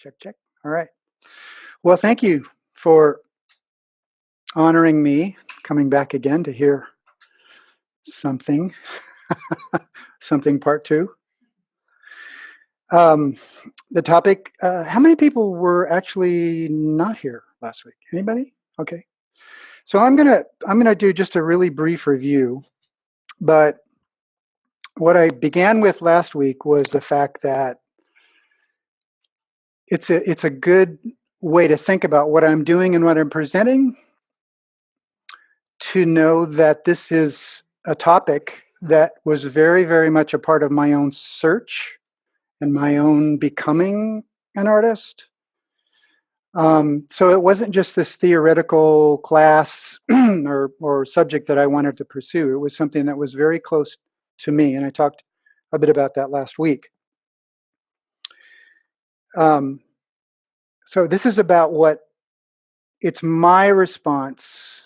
Check, check. All right. Well, thank you for honoring me, coming back again to hear something, something part two. The topic, how many people were actually not here last week? Anybody? Okay. So I'm gonna do just a really brief review, but what I began with last week was the fact that it's a good way to think about what I'm doing and what I'm presenting, to know that this is a topic that was very, very much a part of my own search and my own becoming an artist. So it wasn't just this theoretical class or subject that I wanted to pursue. It was something that was very close to me, and I talked a bit about that last week. So this is about what it's my response,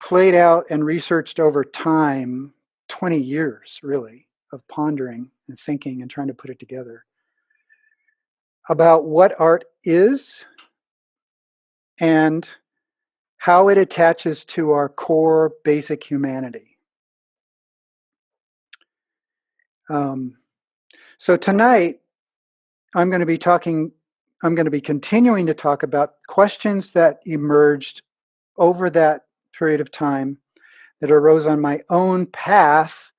played out and researched over time, 20 years really, of pondering and thinking and trying to put it together, about what art is and how it attaches to our core basic humanity. So tonight, I'm going to be continuing to talk about questions that emerged over that period of time that arose on my own path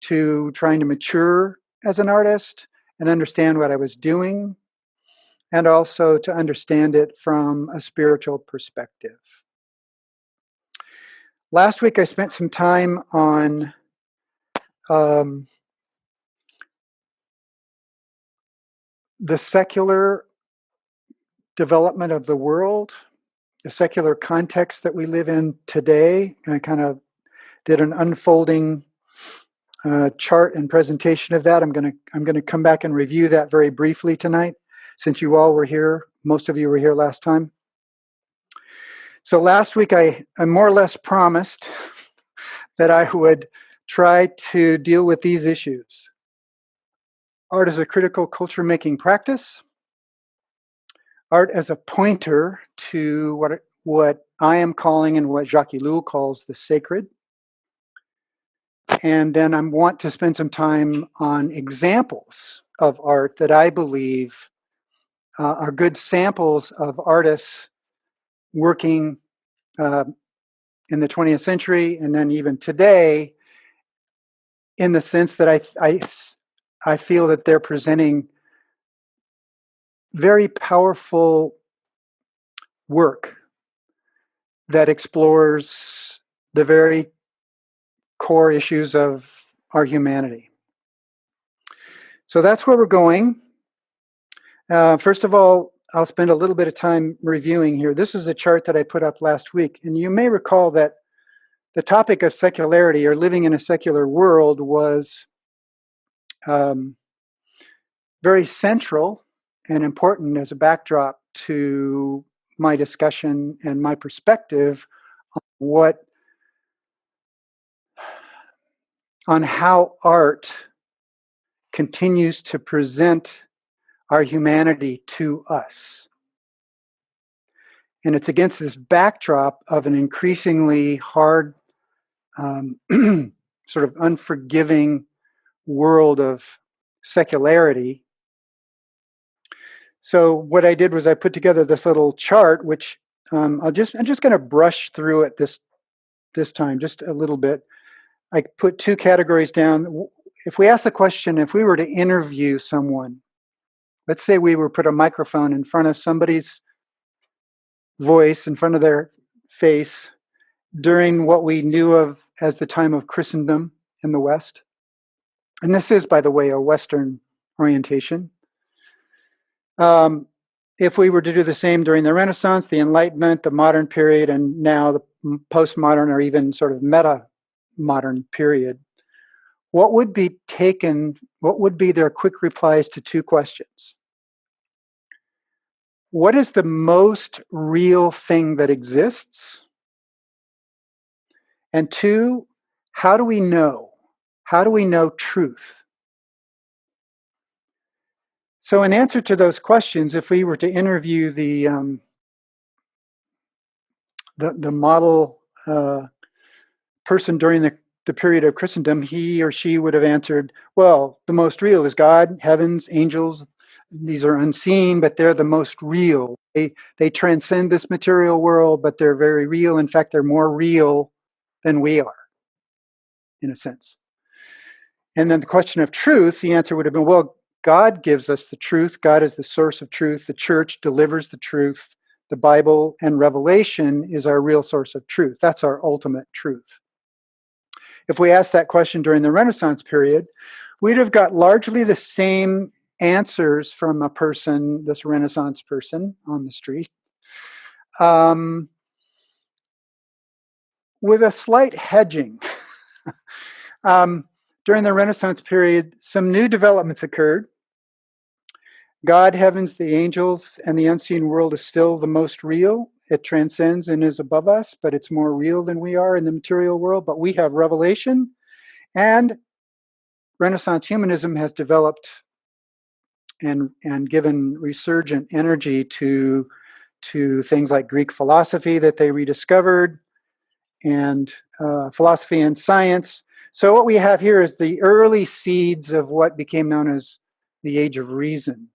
to trying to mature as an artist and understand what I was doing, and also to understand it from a spiritual perspective. Last week, I spent some time on the secular development of the world, the secular context that we live in today. And I kind of did an unfolding chart and presentation of that. I'm going to come back and review that very briefly tonight, since you all were here. Most of you were here last time. So last week, I more or less promised that I would try to deal with these issues. Art as a critical culture-making practice. Art as a pointer to what I am calling and what Jacques Ellul calls the sacred. And then I want to spend some time on examples of art that I believe are good samples of artists working in the 20th century and then even today, in the sense that I feel that they're presenting very powerful work that explores the very core issues of our humanity. So that's where we're going. First of all, I'll spend a little bit of time reviewing here. This is a chart that I put up last week, and you may recall that the topic of secularity, or living in a secular world, was very central and important as a backdrop to my discussion and my perspective on how art continues to present our humanity to us. And it's against this backdrop of an increasingly hard, sort of unforgiving world of secularity. So what I did was I put together this little chart, which I'm just going to brush through it this time, just a little bit. I put two categories down. If we ask the question, if we were to interview someone, let's say we were put a microphone in front of somebody's voice, in front of their face, during what we knew of as the time of Christendom in the West. And this is, by the way, a Western orientation. If we were to do the same during the Renaissance, the Enlightenment, the modern period, and now the postmodern or even sort of meta-modern period, what would be their quick replies to two questions? What is the most real thing that exists? And two, how do we know? How do we know truth? So in answer to those questions, if we were to interview the model person during the period of Christendom, he or she would have answered, well, the most real is God, heavens, angels. These are unseen, but they're the most real. They transcend this material world, but they're very real. In fact, they're more real than we are, in a sense. And then the question of truth, the answer would have been, well, God gives us the truth. God is the source of truth. The church delivers the truth. The Bible and Revelation is our real source of truth. That's our ultimate truth. If we asked that question during the Renaissance period, we'd have got largely the same answers from a person, this Renaissance person on the street, with a slight hedging. During the Renaissance period, some new developments occurred. God, heavens, the angels, and the unseen world is still the most real. It transcends and is above us, but it's more real than we are in the material world. But we have revelation, and Renaissance humanism has developed and given resurgent energy to things like Greek philosophy that they rediscovered, and philosophy and science. So what we have here is the early seeds of what became known as the Age of Reason.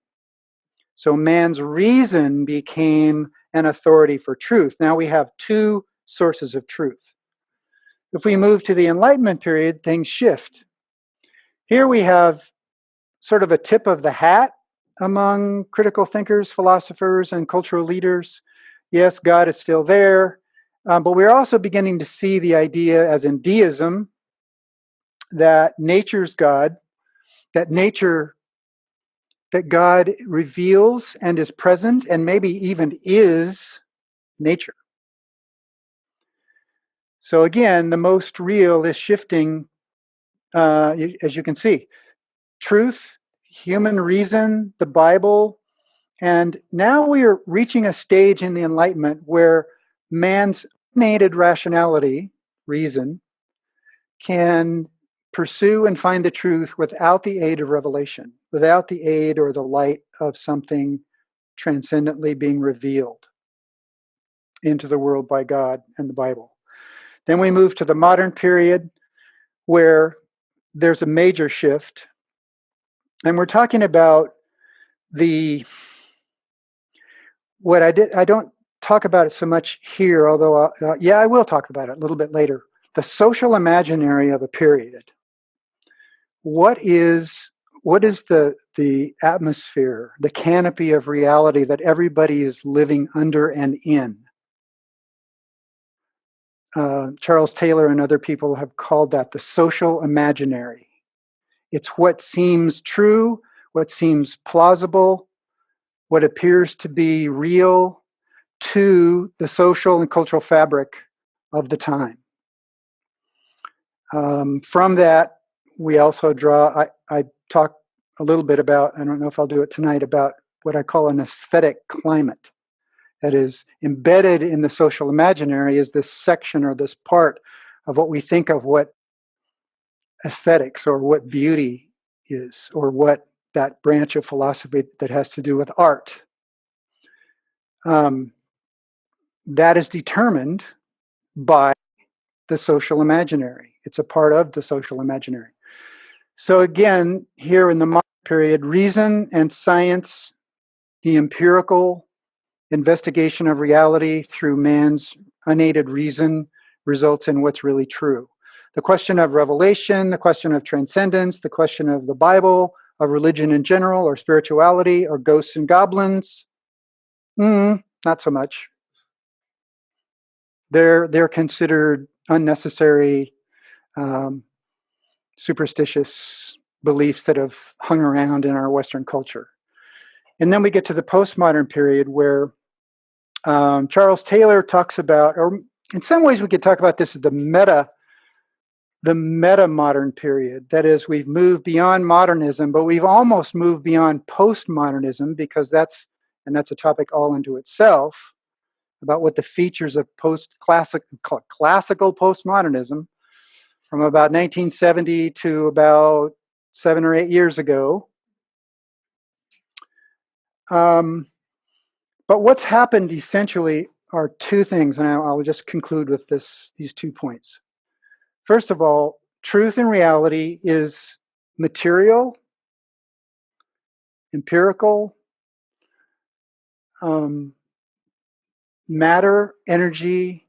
So man's reason became an authority for truth. Now we have two sources of truth. If we move to the Enlightenment period, things shift. Here we have sort of a tip of the hat among critical thinkers, philosophers, and cultural leaders. Yes, God is still there, but we're also beginning to see the idea, as in deism, that nature's God, that God reveals and is present and maybe even is nature. So again, the most real is shifting, as you can see. Truth, human reason, the Bible, and now we are reaching a stage in the Enlightenment where man's unaided rationality, reason, can pursue and find the truth without the aid of revelation, without the aid or the light of something transcendently being revealed into the world by God and the Bible. Then we move to the modern period where there's a major shift. And we're talking about I don't talk about it so much here, although, I will talk about it a little bit later. The social imaginary of a period. What is the atmosphere, the canopy of reality that everybody is living under and in? Charles Taylor and other people have called that the social imaginary. It's what seems true, what seems plausible, what appears to be real to the social and cultural fabric of the time. From that, we also draw, I talk a little bit about, I don't know if I'll do it tonight, about what I call an aesthetic climate. That is, embedded in the social imaginary is this section or this part of what we think of what aesthetics or what beauty is, or what that branch of philosophy that has to do with art. That is determined by the social imaginary. It's a part of the social imaginary. So again, here in the modern period, reason and science, the empirical investigation of reality through man's unaided reason, results in what's really true. The question of revelation, the question of transcendence, the question of the Bible, of religion in general, or spirituality, or ghosts and goblins, not so much. They're considered unnecessary, superstitious beliefs that have hung around in our Western culture. And then we get to the postmodern period where Charles Taylor talks about, or in some ways we could talk about this as the meta-modern period. That is, we've moved beyond modernism, but we've almost moved beyond postmodernism, because that's a topic all unto itself, about what the features of classical postmodernism from about 1970 to about 7 or 8 years ago. But what's happened essentially are two things, and I'll just conclude with these 2 points. First of all, truth and reality is material, empirical, matter, energy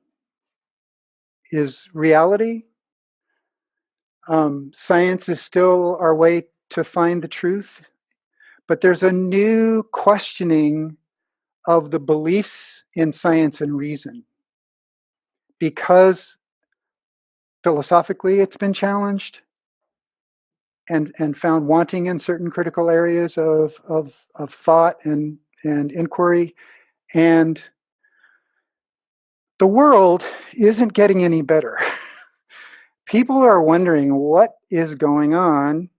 is reality. Science is still our way to find the truth, but there's a new questioning of the beliefs in science and reason because philosophically it's been challenged and found wanting in certain critical areas of thought and inquiry. And the world isn't getting any better. People are wondering what is going on,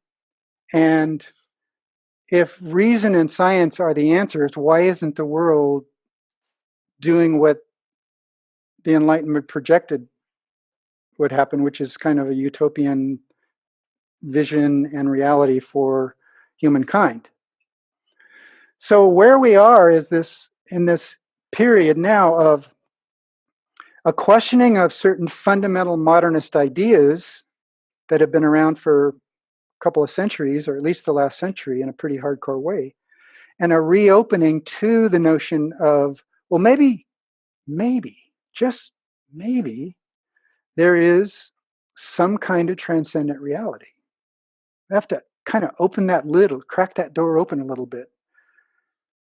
and if reason and science are the answers, why isn't the world doing what the Enlightenment projected would happen, which is kind of a utopian vision and reality for humankind? So where we are is in this period now of a questioning of certain fundamental modernist ideas that have been around for a couple of centuries, or at least the last century, in a pretty hardcore way, and a reopening to the notion of, well, maybe, just maybe, there is some kind of transcendent reality. We have to kind of open that lid, crack that door open a little bit,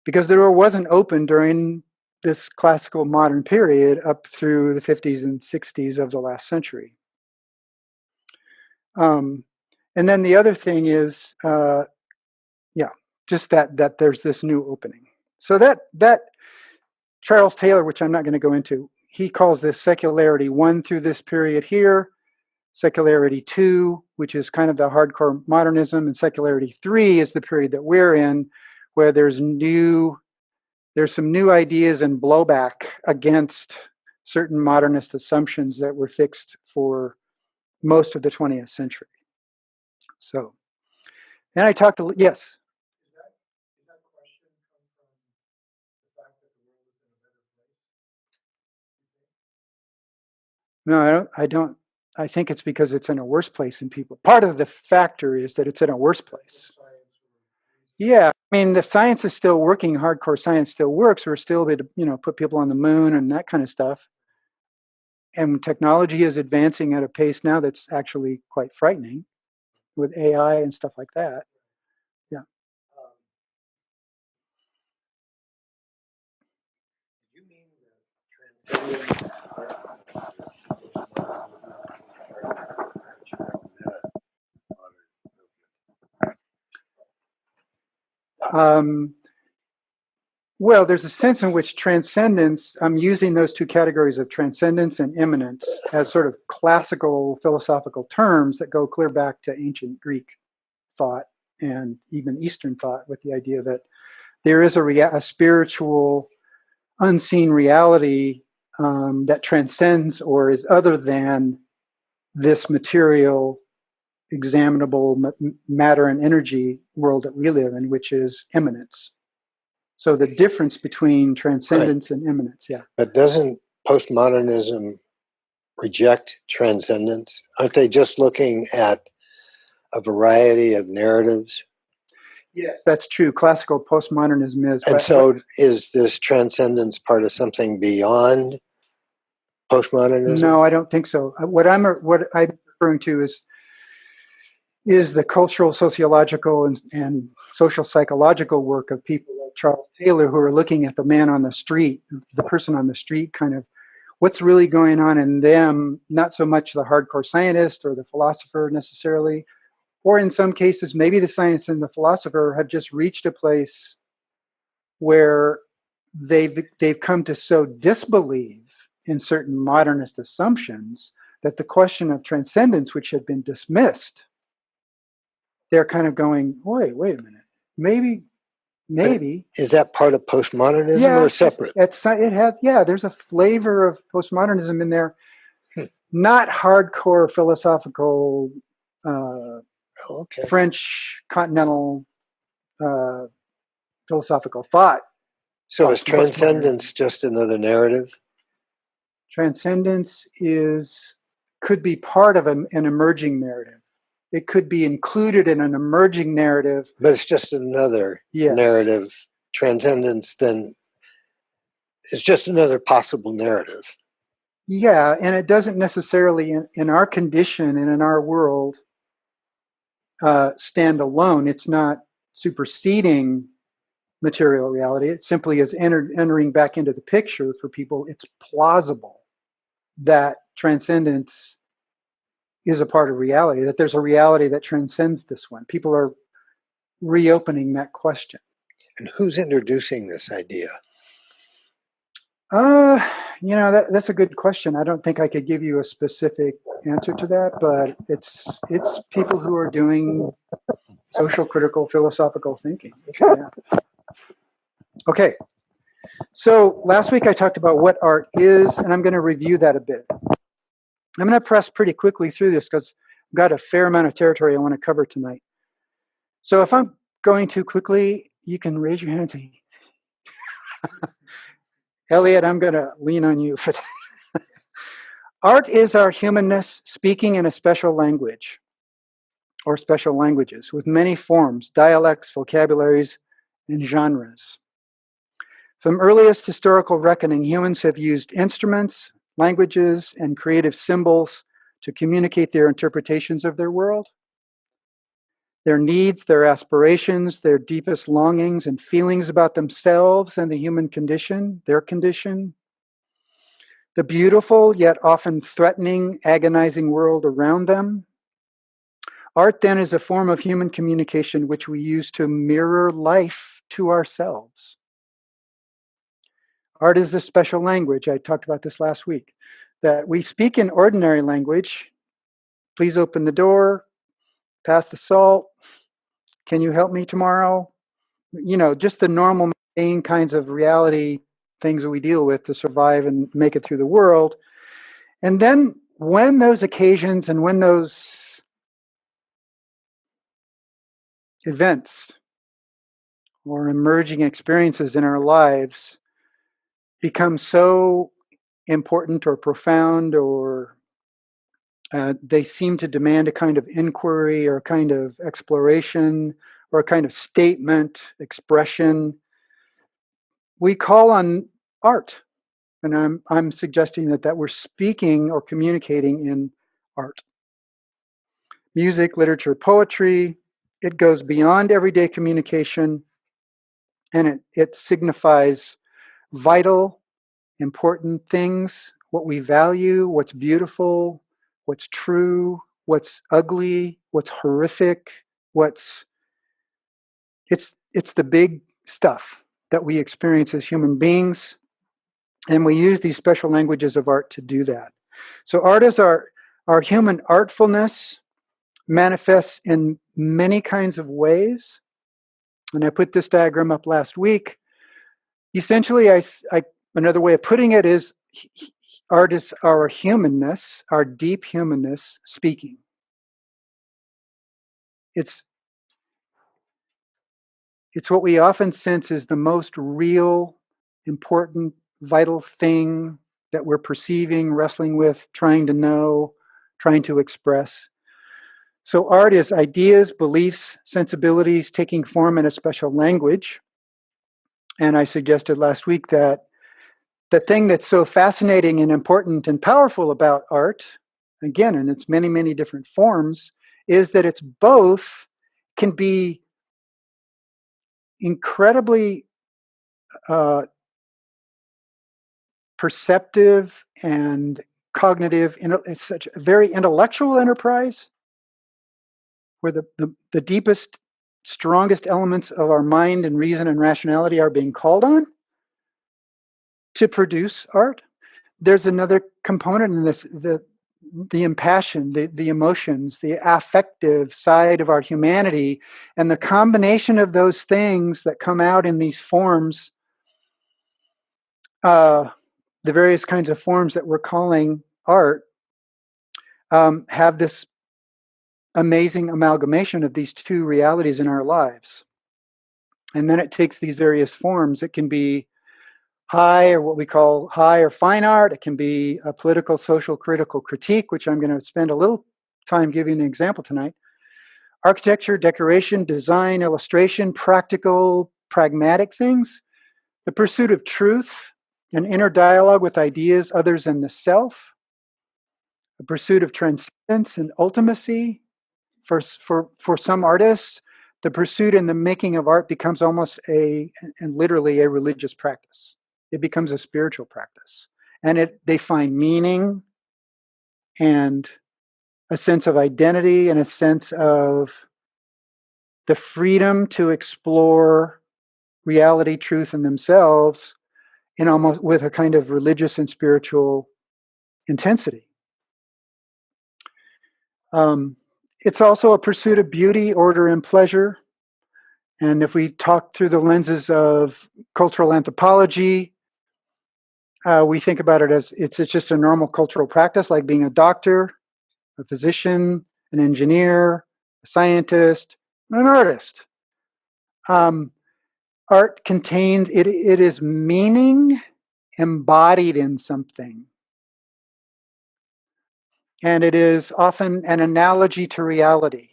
because the door wasn't open during this classical modern period up through the 50s and 60s of the last century. And then the other thing is, just that there's this new opening. So that Charles Taylor, which I'm not going to go into, he calls this secularity 1 through this period here, secularity 2, which is kind of the hardcore modernism, and secularity 3 is the period that we're in, where there's some new ideas and blowback against certain modernist assumptions that were fixed for most of the 20th century. So, and I talked to, yes. No, I don't. I think it's because it's in a worse place in people. Part of the factor is that it's in a worse place. Yeah, I mean, the science is still working. Hardcore science still works. We're still able to, put people on the moon and that kind of stuff. And technology is advancing at a pace now that's actually quite frightening, with AI and stuff like that. Yeah. You mean the transcendent Well, there's a sense in which transcendence, I'm using those two categories of transcendence and immanence as sort of classical philosophical terms that go clear back to ancient Greek thought and even Eastern thought, with the idea that there is a spiritual, unseen reality that transcends or is other than this material, examinable matter and energy world that we live in, which is immanence. So the difference between transcendence and immanence, yeah. But doesn't postmodernism reject transcendence? Aren't they just looking at a variety of narratives? Yes, that's true. Classical postmodernism is. And so is this transcendence part of something beyond postmodernism? No, I don't think so. What I'm referring to is the cultural, sociological, and social psychological work of people like Charles Taylor, who are looking at the man on the street, the person on the street, kind of what's really going on in them, not so much the hardcore scientist or the philosopher necessarily, or in some cases, maybe the scientist and the philosopher have just reached a place where they've come to so disbelieve in certain modernist assumptions that the question of transcendence, which had been dismissed, they're kind of going, wait a minute, maybe. Is that part of postmodernism or separate? There's a flavor of postmodernism in there, not hardcore philosophical French continental philosophical thought. So is postmodern. transcendence just another narrative? Transcendence could be part of an emerging narrative. It could be included in an emerging narrative. But it's just another narrative. Transcendence then is just another possible narrative. Yeah, and it doesn't necessarily, in our condition and in our world, stand alone. It's not superseding material reality. It simply is entering back into the picture for people. It's plausible that transcendence is a part of reality, that there's a reality that transcends this one. People are reopening that question. And who's introducing this idea? That's a good question. I don't think I could give you a specific answer to that, but it's people who are doing social critical philosophical thinking. Yeah. Okay. So last week I talked about what art is, and I'm going to review that a bit. I'm going to press pretty quickly through this because I've got a fair amount of territory I want to cover tonight. So if I'm going too quickly, you can raise your hand and say, Elliot, I'm going to lean on you for that. Art is our humanness speaking in a special language or special languages with many forms, dialects, vocabularies, and genres. From earliest historical reckoning, humans have used instruments, languages, and creative symbols to communicate their interpretations of their world, their needs, their aspirations, their deepest longings and feelings about themselves and the human condition, their condition, the beautiful yet often threatening, agonizing world around them. Art then is a form of human communication which we use to mirror life to ourselves. Art is a special language. I talked about this last week. That we speak in ordinary language. Please open the door, pass the salt. Can you help me tomorrow? Just the normal mundane kinds of reality things that we deal with to survive and make it through the world. And then when those occasions and when those events or emerging experiences in our lives become so important or profound, or they seem to demand a kind of inquiry or a kind of exploration or a kind of statement, expression, we call on art. And I'm suggesting that we're speaking or communicating in art. Music, literature, poetry, it goes beyond everyday communication, and it signifies vital, important things, what we value, what's beautiful, what's true, what's ugly, what's horrific, it's the big stuff that we experience as human beings, and we use these special languages of art to do that. So art is our human artfulness, manifests in many kinds of ways. And I put this diagram up last week. Essentially, another way of putting it is art is our humanness, our deep humanness speaking. It's what we often sense is the most real, important, vital thing that we're perceiving, wrestling with, trying to know, trying to express. So art is ideas, beliefs, sensibilities taking form in a special language. And I suggested last week that the thing that's so fascinating and important and powerful about art, again, in its many, many different forms, is that it's both can be incredibly perceptive and cognitive. It's such a very intellectual enterprise where the deepest, strongest elements of our mind and reason and rationality are being called on to produce art. There's another component in this, the impassioned, the emotions, the affective side of our humanity, and the combination of those things that come out in these forms, the various kinds of forms that we're calling art, have this amazing amalgamation of these two realities in our lives. And then it takes these various forms. It can be high, or what we call high or fine art. It can be a political, social, critical critique, which I'm going to spend a little time giving an example tonight. Architecture, decoration, design, illustration, practical, pragmatic things. The pursuit of truth, an inner dialogue with ideas, others, and the self. The pursuit of transcendence and ultimacy. For some artists, the pursuit and the making of art becomes almost and literally a religious practice. It becomes a spiritual practice. And they find meaning and a sense of identity and a sense of the freedom to explore reality, truth in themselves in almost with a kind of religious and spiritual intensity. It's also a pursuit of beauty, order, and pleasure. And if we talk through the lenses of cultural anthropology, we think about it as it's just a normal cultural practice, like being a doctor, a physician, an engineer, a scientist, an artist. Art contains, it is meaning embodied in something. And it is often an analogy to reality.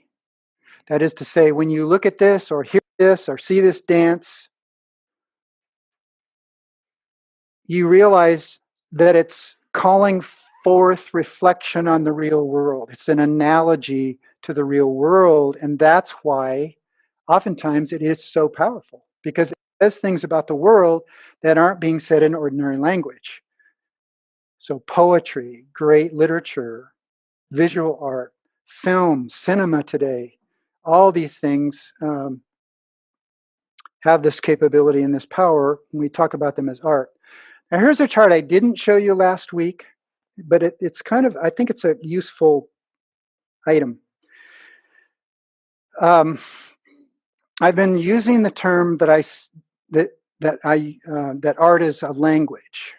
That is to say, when you look at this or hear this or see this dance, you realize that it's calling forth reflection on the real world. It's an analogy to the real world. And that's why oftentimes it is so powerful, because it says things about the world that aren't being said in ordinary language. So poetry, great literature, visual art, film, cinema today, all these things have this capability and this power, and we talk about them as art. Now, here's a chart I didn't show you last week, but it's kind of, I think it's a useful item. I've been using the term that art is a language,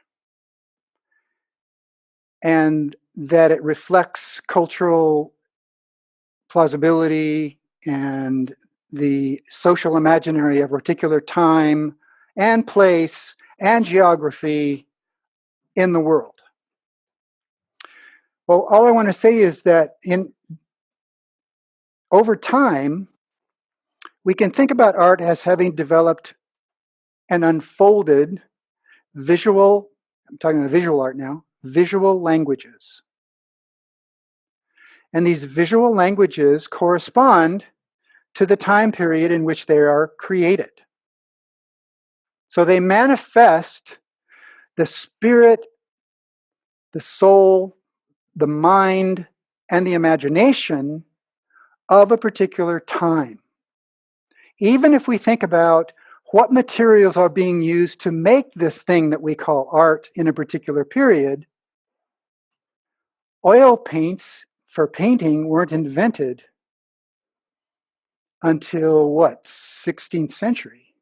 and that it reflects cultural plausibility and the social imaginary of a particular time and place and geography in the world. Well, all I want to say is that over time, we can think about art as having developed and unfolded visual, I'm talking about visual art now, visual languages. And these visual languages correspond to the time period in which they are created. So they manifest the spirit, the soul, the mind, and the imagination of a particular time. Even if we think about what materials are being used to make this thing that we call art in a particular period, oil paints for painting weren't invented until 16th century.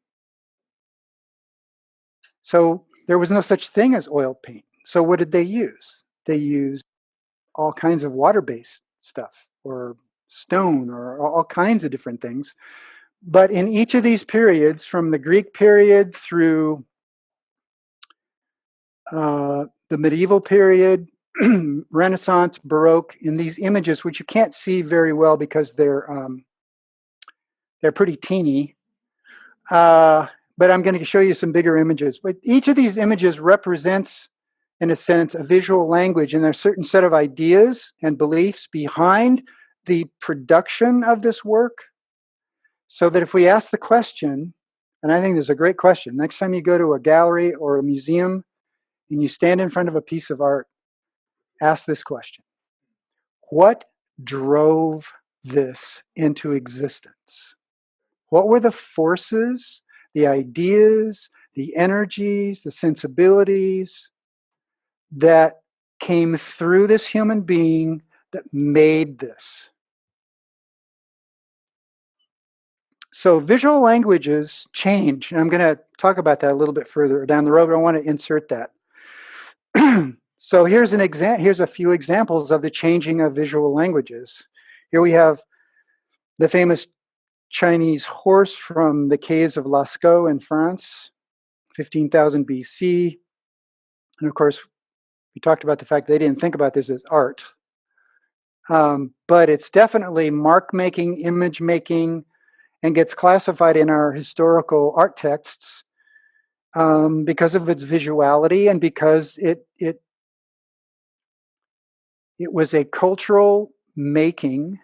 So there was no such thing as oil paint. So what did they use? They used all kinds of water-based stuff, or stone, or all kinds of different things. But in each of these periods, from the Greek period through the medieval period, Renaissance, Baroque, in these images, which you can't see very well because they're pretty teeny. But I'm going to show you some bigger images. But each of these images represents, in a sense, a visual language, and there's a certain set of ideas and beliefs behind the production of this work. So that if we ask the question, and I think this is a great question, next time you go to a gallery or a museum and you stand in front of a piece of art, ask this question: what drove this into existence? What were the forces, the ideas, the energies, the sensibilities that came through this human being that made this? So visual languages change, and I'm going to talk about that a little bit further down the road, but I want to insert that. So here's a few examples of the changing of visual languages. Here we have the famous Chinese horse from the caves of Lascaux in France, 15,000 BC. And of course, we talked about the fact they didn't think about this as art. But it's definitely mark making, image making, and gets classified in our historical art texts because of its visuality and because it was a cultural making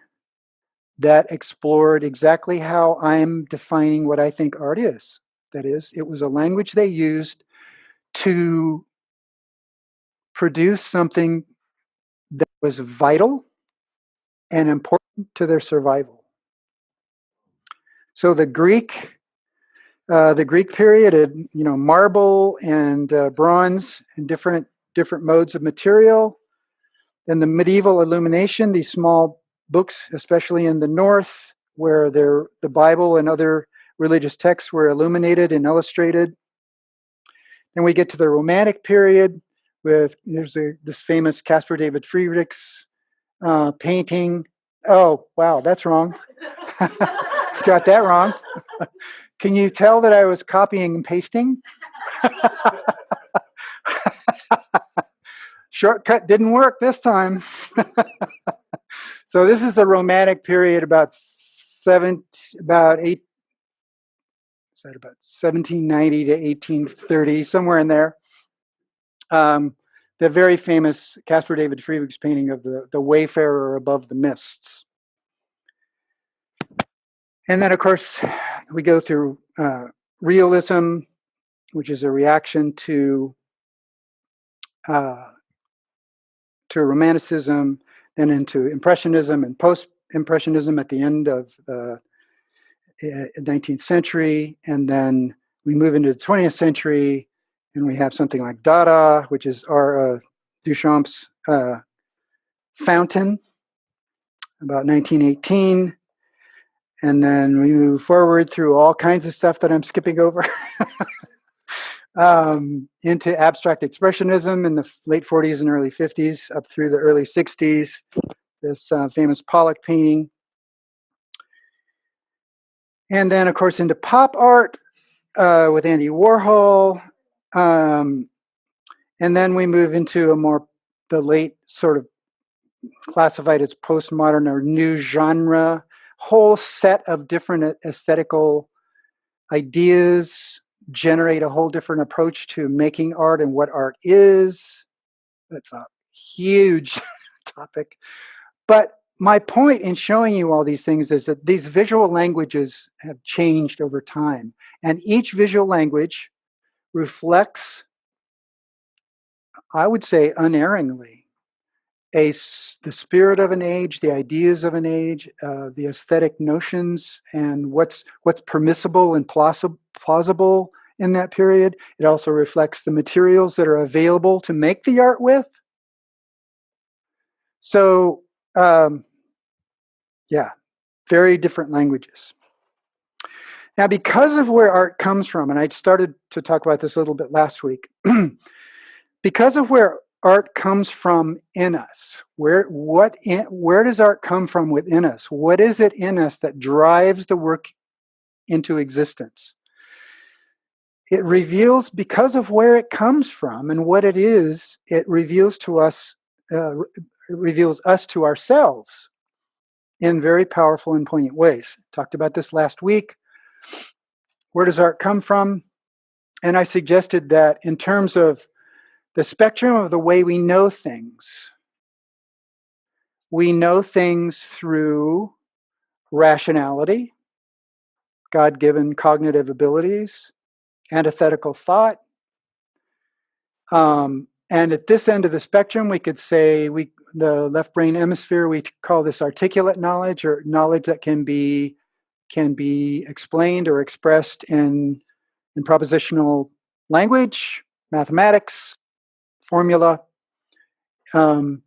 that explored exactly how I'm defining what I think art is. That is, it was a language they used to produce something that was vital and important to their survival. So the Greek period, marble and bronze and different modes of material. Then the medieval illumination, these small books, especially in the North, where the Bible and other religious texts were illuminated and illustrated. Then we get to the Romantic period with this famous Caspar David Friedrich's painting. Oh, wow, that's wrong. Got that wrong. Can you tell that I was copying and pasting? Shortcut didn't work this time. So this is the Romantic period, about 1790 to 1830, somewhere in there. The very famous Caspar David Friedrich's painting of the Wayfarer above the mists. And then, of course, we go through realism, which is a reaction to Romanticism, then into Impressionism and Post-Impressionism at the end of the 19th century. And then we move into the 20th century, and we have something like Dada, which is our Duchamp's Fountain, about 1918. And then we move forward through all kinds of stuff that I'm skipping over. Into abstract expressionism in the late 40s and early 50s, up through the early 60s, this famous Pollock painting. And then, of course, into pop art with Andy Warhol. And then we move into the late sort of classified as postmodern or new genre, whole set of different aesthetical ideas generate a whole different approach to making art and what art is. That's a huge topic. But my point in showing you all these things is that these visual languages have changed over time. And each visual language reflects, I would say unerringly, the spirit of an age, the ideas of an age, the aesthetic notions, and what's permissible and plausible in that period. It also reflects the materials that are available to make the art with. So, very different languages. Now, because of where art comes from, and I started to talk about this a little bit last week, because of where art comes from in us, where does art come from within us? What is it in us that drives the work into existence? It reveals, because of where it comes from and what it is, it reveals to us, it reveals us to ourselves in very powerful and poignant ways. Talked about this last week. Where does art come from? And I suggested that in terms of the spectrum of the way we know things through rationality, God-given cognitive abilities, antithetical thought. And at this end of the spectrum, we could say the left brain hemisphere, we call this articulate knowledge, or knowledge that can be explained or expressed in propositional language, mathematics, formula. And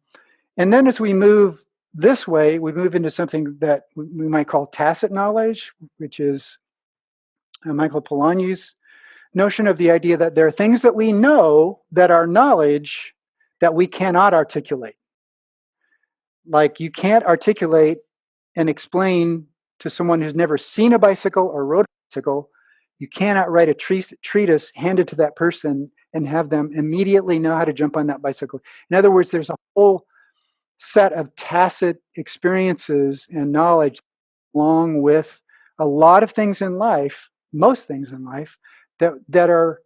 then as we move this way, we move into something that we might call tacit knowledge, which is Michael Polanyi's notion of the idea that there are things that we know that are knowledge that we cannot articulate. Like you can't articulate and explain to someone who's never seen a bicycle or rode a bicycle, you cannot write a treatise, hand it to that person, and have them immediately know how to jump on that bicycle. In other words, there's a whole set of tacit experiences and knowledge along with a lot of things in life, most things in life, that are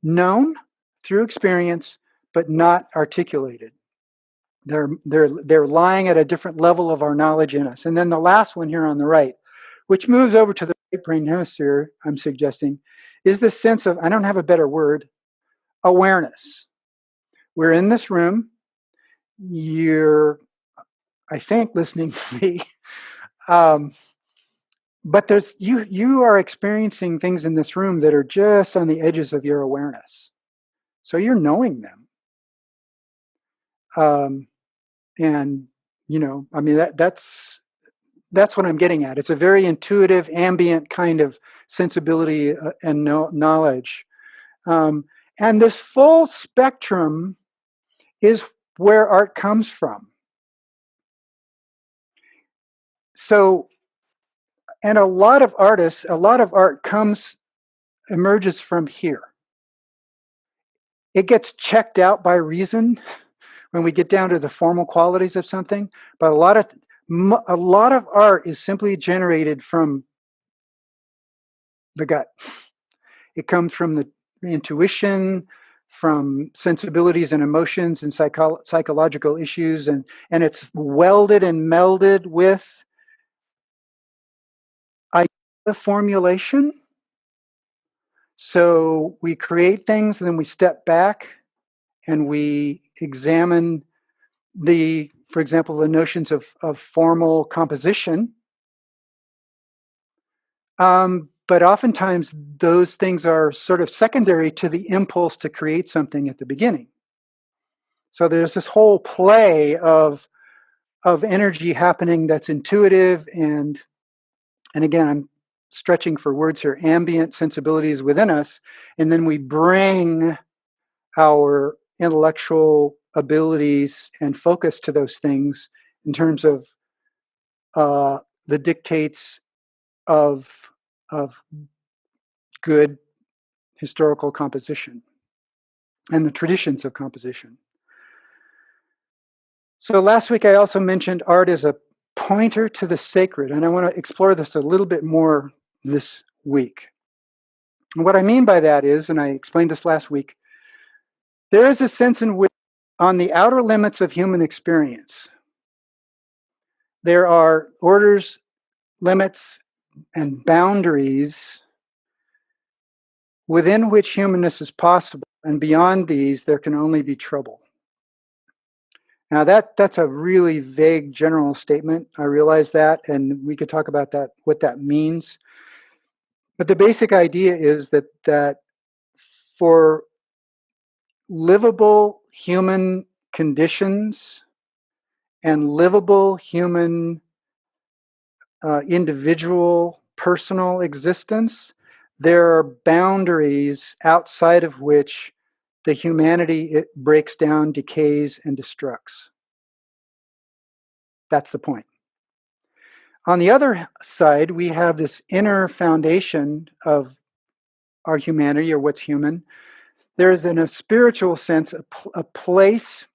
known through experience but not articulated. They're lying at a different level of our knowledge in us. And then the last one here on the right, which moves over to the right brain hemisphere, I'm suggesting, is this sense of, I don't have a better word, awareness. We're in this room. You're, I think, listening to me. But you are experiencing things in this room that are just on the edges of your awareness. So you're knowing them. And I mean, that's what I'm getting at. It's a very intuitive, ambient kind of sensibility and knowledge. And this full spectrum is where art comes from. So, and a lot of art emerges from here. It gets checked out by reason when we get down to the formal qualities of something, but a lot of art is simply generated from the gut. It comes from the intuition, from sensibilities and emotions and psychological issues, and it's welded and melded with idea formulation. So we create things, and then we step back and we examine for example, the notions of formal composition. But oftentimes those things are sort of secondary to the impulse to create something at the beginning. So there's this whole play of energy happening that's intuitive and again, I'm stretching for words here, ambient sensibilities within us, and then we bring our intellectual abilities and focus to those things in terms of the dictates of good historical composition and the traditions of composition. So last week I also mentioned art as a pointer to the sacred, and I want to explore this a little bit more this week. And what I mean by that is, and I explained this last week, there is a sense in which on the outer limits of human experience, there are orders, limits, and boundaries within which humanness is possible, and beyond these, there can only be trouble. Now that's a really vague general statement. I realize that, and we could talk about that, what that means. But the basic idea is that for livable human conditions and livable human individual personal existence, there are boundaries outside of which the humanity, it breaks down, decays, and destructs. That's the point. On the other side, we have this inner foundation of our humanity, or what's human. There is, in a spiritual sense, a place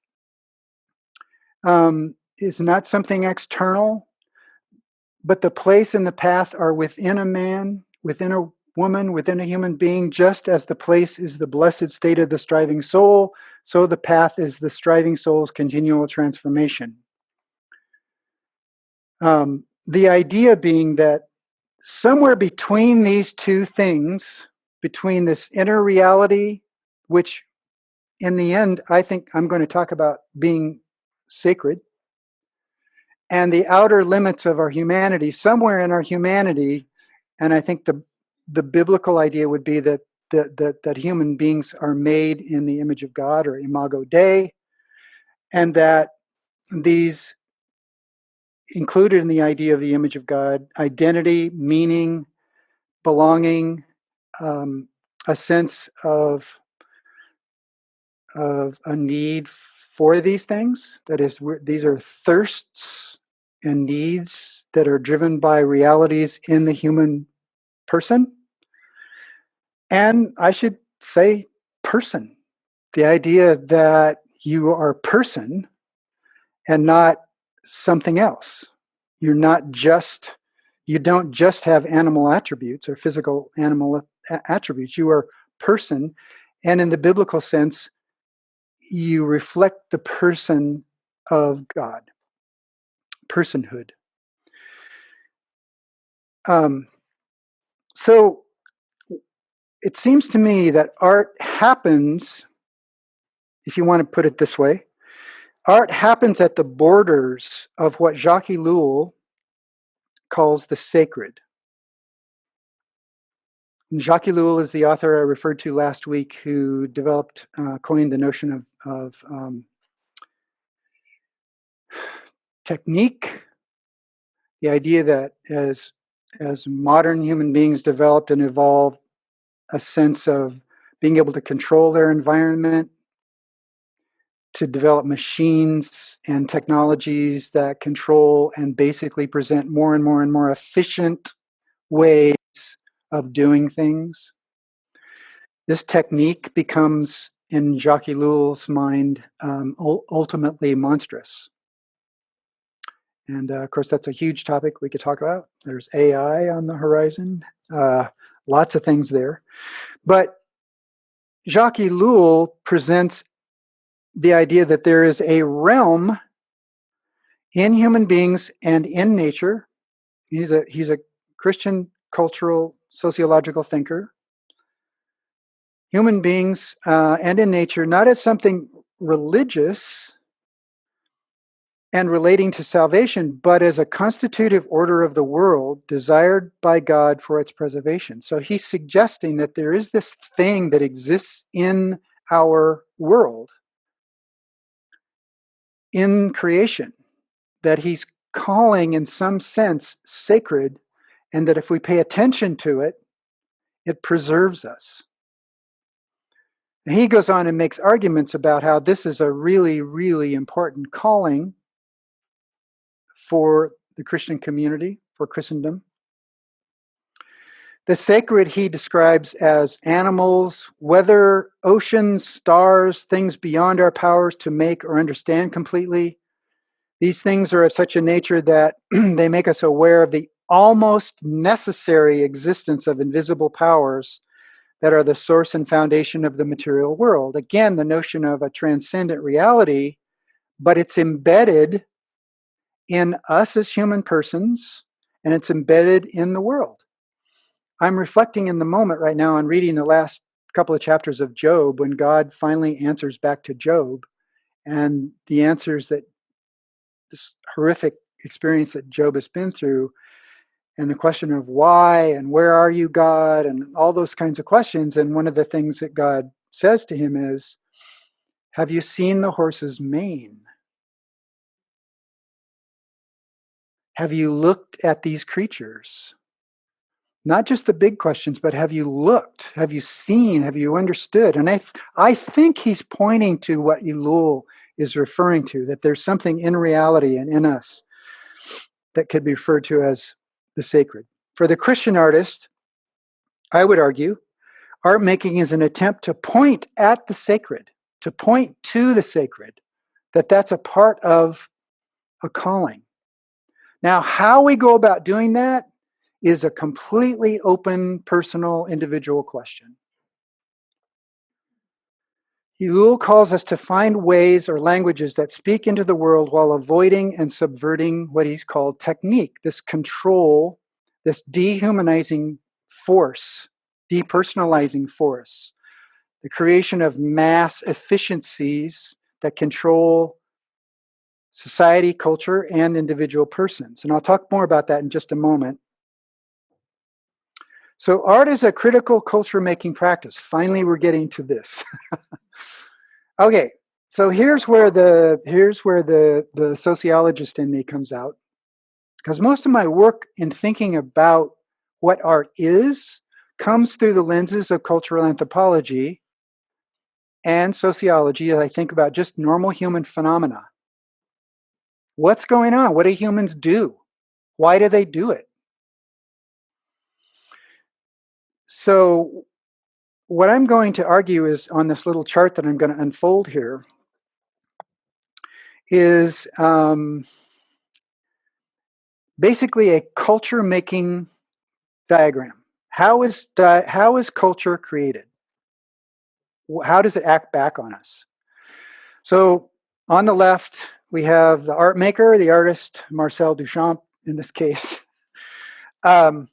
is not something external, but the place and the path are within a man, within a woman, within a human being. Just as the place is the blessed state of the striving soul, so the path is the striving soul's continual transformation. The idea being that somewhere between these two things, between this inner reality, which in the end, I think I'm going to talk about being sacred, and the outer limits of our humanity, somewhere in our humanity, and I think the biblical idea would be that human beings are made in the image of God, or imago Dei, and that these included in the idea of the image of God, identity, meaning, belonging, a sense of a need for these things. That is, these are thirsts and needs that are driven by realities in the human person. And I should say person. The idea that you are a person and not something else. You're not just, you don't just have animal attributes or physical animal attributes. You are person. And in the biblical sense, you reflect the person of God, personhood. So it seems to me that art happens, if you want to put it this way, art happens at the borders of what Jacques Ellul calls the sacred. And Jacques Ellul is the author I referred to last week who coined the notion of technique, the idea that as modern human beings developed and evolved a sense of being able to control their environment, to develop machines and technologies that control and basically present more and more and more efficient ways of doing things. This technique becomes, in Jacques Ellul's mind, ultimately monstrous. And of course, that's a huge topic we could talk about. There's AI on the horizon, lots of things there. But Jacques Ellul presents the idea that there is a realm in human beings and in nature. He's a Christian cultural sociological thinker. Human beings and in nature, not as something religious and relating to salvation, but as a constitutive order of the world desired by God for its preservation. So he's suggesting that there is this thing that exists in our world, in creation, that he's calling in some sense sacred, and that if we pay attention to it, it preserves us. And he goes on and makes arguments about how this is a really, really important calling for the Christian community, for Christendom. The sacred he describes as animals, weather, oceans, stars, things beyond our powers to make or understand completely. These things are of such a nature that they make us aware of the almost necessary existence of invisible powers that are the source and foundation of the material world. Again, the notion of a transcendent reality, but it's embedded in us as human persons, and it's embedded in the world. I'm reflecting in the moment right now on reading the last couple of chapters of Job when God finally answers back to Job, and the answers that this horrific experience that Job has been through, and the question of why and where are you, God, and all those kinds of questions. And one of the things that God says to him is, have you seen the horse's mane? Have you looked at these creatures? Not just the big questions, but have you looked? Have you seen? Have you understood? And I think he's pointing to what Ellul is referring to, that there's something in reality and in us that could be referred to as the sacred. For the Christian artist, I would argue, art making is an attempt to point at the sacred, to point to the sacred, that's a part of a calling. Now, how we go about doing that is a completely open, personal, individual question. Ellul calls us to find ways or languages that speak into the world while avoiding and subverting what he's called technique, this control, this dehumanizing force, depersonalizing force, the creation of mass efficiencies that control society, culture, and individual persons. And I'll talk more about that in just a moment. So art is a critical culture-making practice. Finally, we're getting to this. Okay, so here's where the sociologist in me comes out, because most of my work in thinking about what art is comes through the lenses of cultural anthropology and sociology as I think about just normal human phenomena. What's going on? What do humans do? Why do they do it? So what I'm going to argue is on this little chart that I'm going to unfold here is basically a culture making diagram. How is culture created? How does it act back on us? So on the left, we have the art maker, the artist, Marcel Duchamp in this case. And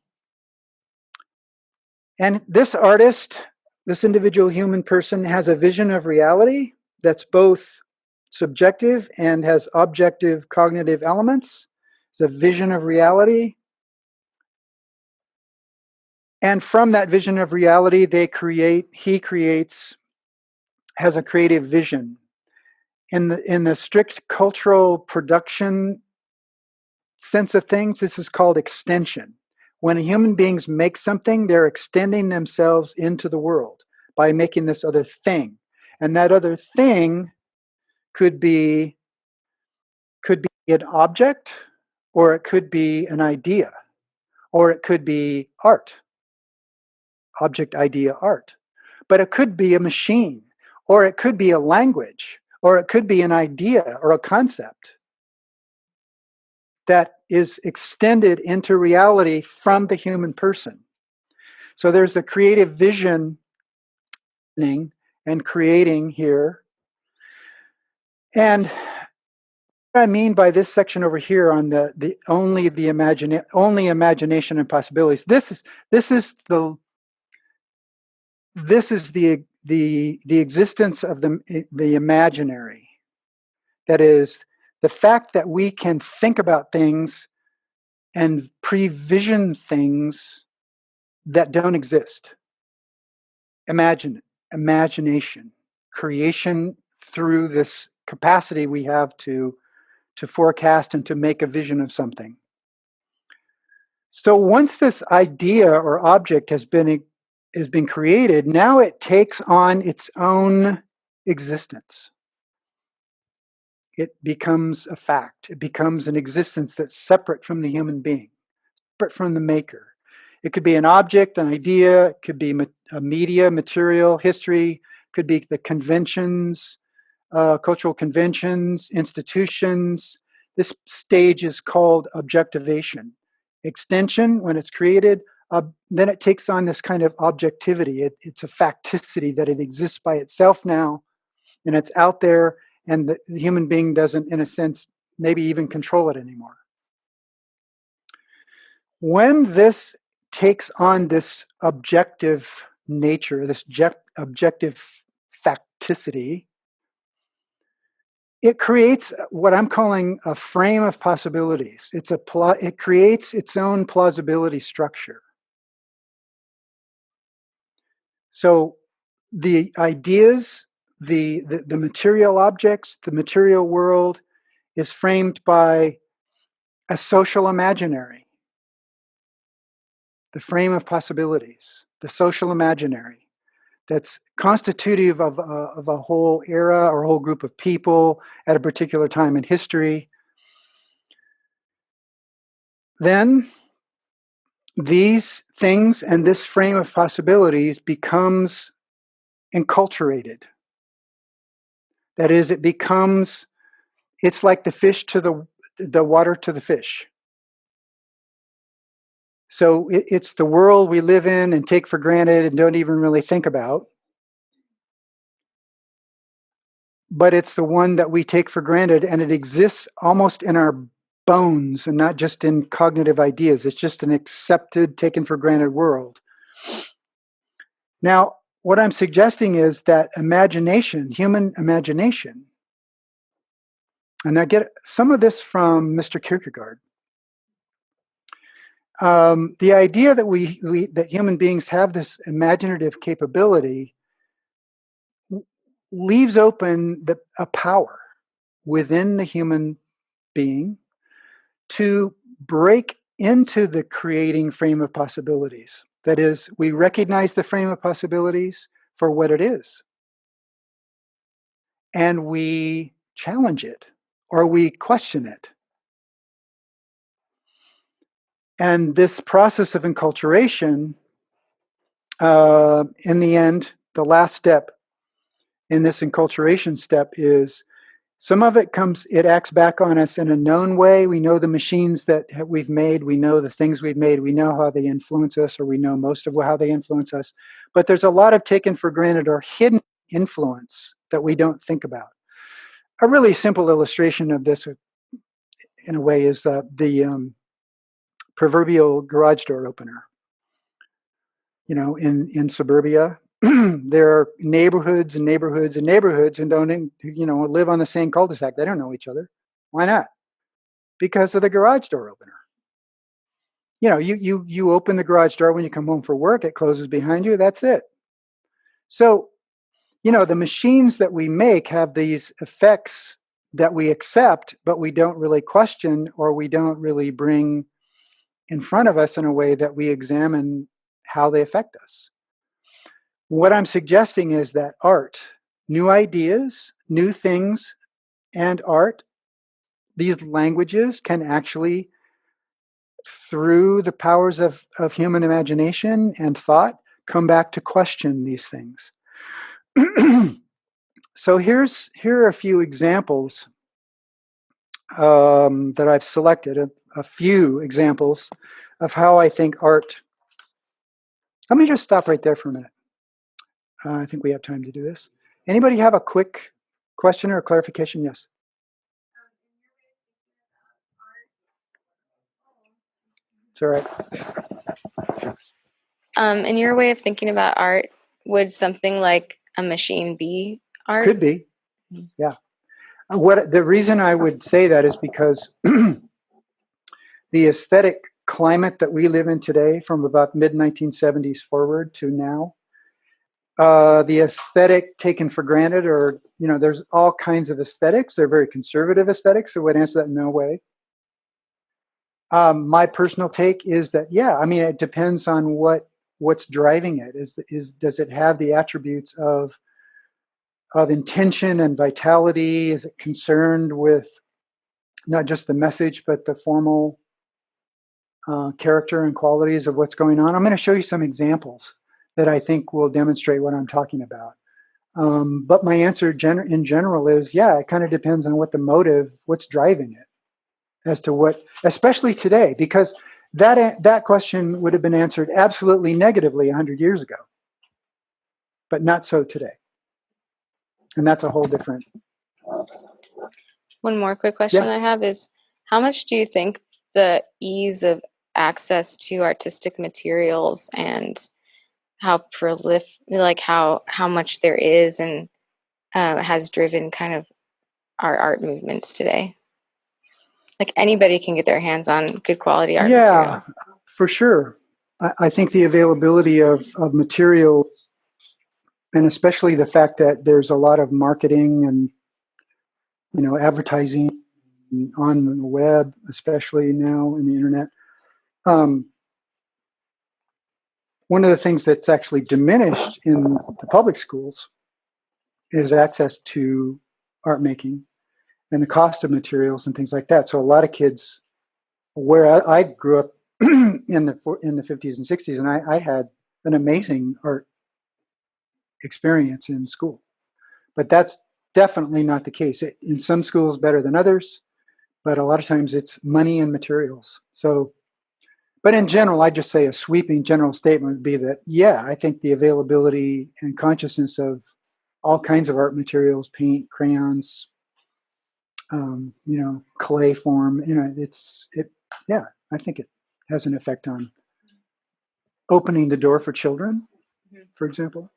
this artist, this individual human person, has a vision of reality that's both subjective and has objective cognitive elements. It's a vision of reality. And from that vision of reality, he creates, has a creative vision. In the strict cultural production sense of things, this is called extension. When human beings make something, they're extending themselves into the world by making this other thing. And that other thing could be an object, or it could be an idea, or it could be art, object, idea, art. But it could be a machine, or it could be a language, or it could be an idea or a concept that is extended into reality from the human person. So there's a creative vision and creating here. And what I mean by this section over here on the only imagination and possibilities. This is the existence of the imaginary. That is the fact that we can think about things and prevision things that don't exist. Imagination, creation through this capacity we have to forecast and to make a vision of something. So once this idea or object has been created, now it takes on its own existence. It becomes a fact. It becomes an existence that's separate from the human being, separate from the maker. It could be an object, an idea, it could be a media, material, history, could be the conventions, cultural conventions, institutions. This stage is called objectivation. Extension, when it's created, then it takes on this kind of objectivity. It's a facticity that it exists by itself now, and it's out there, and the human being doesn't, in a sense, maybe even control it anymore. When this takes on this objective nature, this objective facticity, it creates what I'm calling a frame of possibilities. It creates its own plausibility structure. So the ideas, the material objects, the material world is framed by a social imaginary, the frame of possibilities, the social imaginary that's constitutive of a whole era or a whole group of people at a particular time in history. Then these things and this frame of possibilities becomes enculturated. That is, it's like the fish to the water to the fish. So it's the world we live in and take for granted and don't even really think about. But it's the one that we take for granted, and it exists almost in our bones and not just in cognitive ideas. It's just an accepted, taken for granted world. Now, what I'm suggesting is that imagination, human imagination, and I get some of this from Mr. Kierkegaard. The idea that that human beings have this imaginative capability leaves open a power within the human being to break into the creating frame of possibilities. That is, we recognize the frame of possibilities for what it is, and we challenge it or we question it. And this process of enculturation, in the end, the last step in this enculturation step is some of it acts back on us in a known way. We know the machines that we've made. We know the things we've made. We know how they influence us, or we know most of how they influence us. But there's a lot of taken for granted or hidden influence that we don't think about. A really simple illustration of this, in a way, is the proverbial garage door opener. In suburbia, there are neighborhoods and neighborhoods and neighborhoods and don't, live on the same cul-de-sac. They don't know each other. Why not? Because of the garage door opener. You open the garage door when you come home for work. It closes behind you. That's it. So, the machines that we make have these effects that we accept, but we don't really question, or we don't really bring in front of us in a way that we examine how they affect us. What I'm suggesting is that art, new ideas, new things, and art, these languages can actually, through the powers of human imagination and thought, come back to question these things. So here are a few examples that I've selected, a few examples of how I think art. Let me just stop right there for a minute. I think we have time to do this. Anybody have a quick question or clarification? Yes. It's all right. In your way of thinking about art, would something like a machine be art? Could be. Yeah. The reason I would say that is because the aesthetic climate that we live in today, from about mid-1970s forward to now, the aesthetic taken for granted, or, there's all kinds of aesthetics. They're very conservative aesthetics, so I would answer that in no way. My personal take is that, it depends on what's driving it. Does it have the attributes of intention and vitality? Is it concerned with not just the message, but the formal character and qualities of what's going on? I'm going to show you some examples that I think will demonstrate what I'm talking about. But my answer in general is, it kind of depends on what the motive, what's driving it, as to what, especially today, because that question would have been answered absolutely negatively 100 years ago, but not so today. And that's a whole different. One more quick question I have is, how much do you think the ease of access to artistic materials and how how much there is and has driven kind of our art movements today? Like, anybody can get their hands on good quality art material. Yeah, for sure. I think the availability of materials, and especially the fact that there's a lot of marketing and advertising on the web, especially now in the internet. One of the things that's actually diminished in the public schools is access to art making and the cost of materials and things like that. So a lot of kids, where I grew up in the 50s and 60s, and I had an amazing art experience in school. But that's definitely not the case. In some schools, better than others, but a lot of times it's money and materials. So, but in general, I'd just say a sweeping general statement would be that, I think the availability and consciousness of all kinds of art materials, paint, crayons, clay form, I think it has an effect on opening the door for children, for example.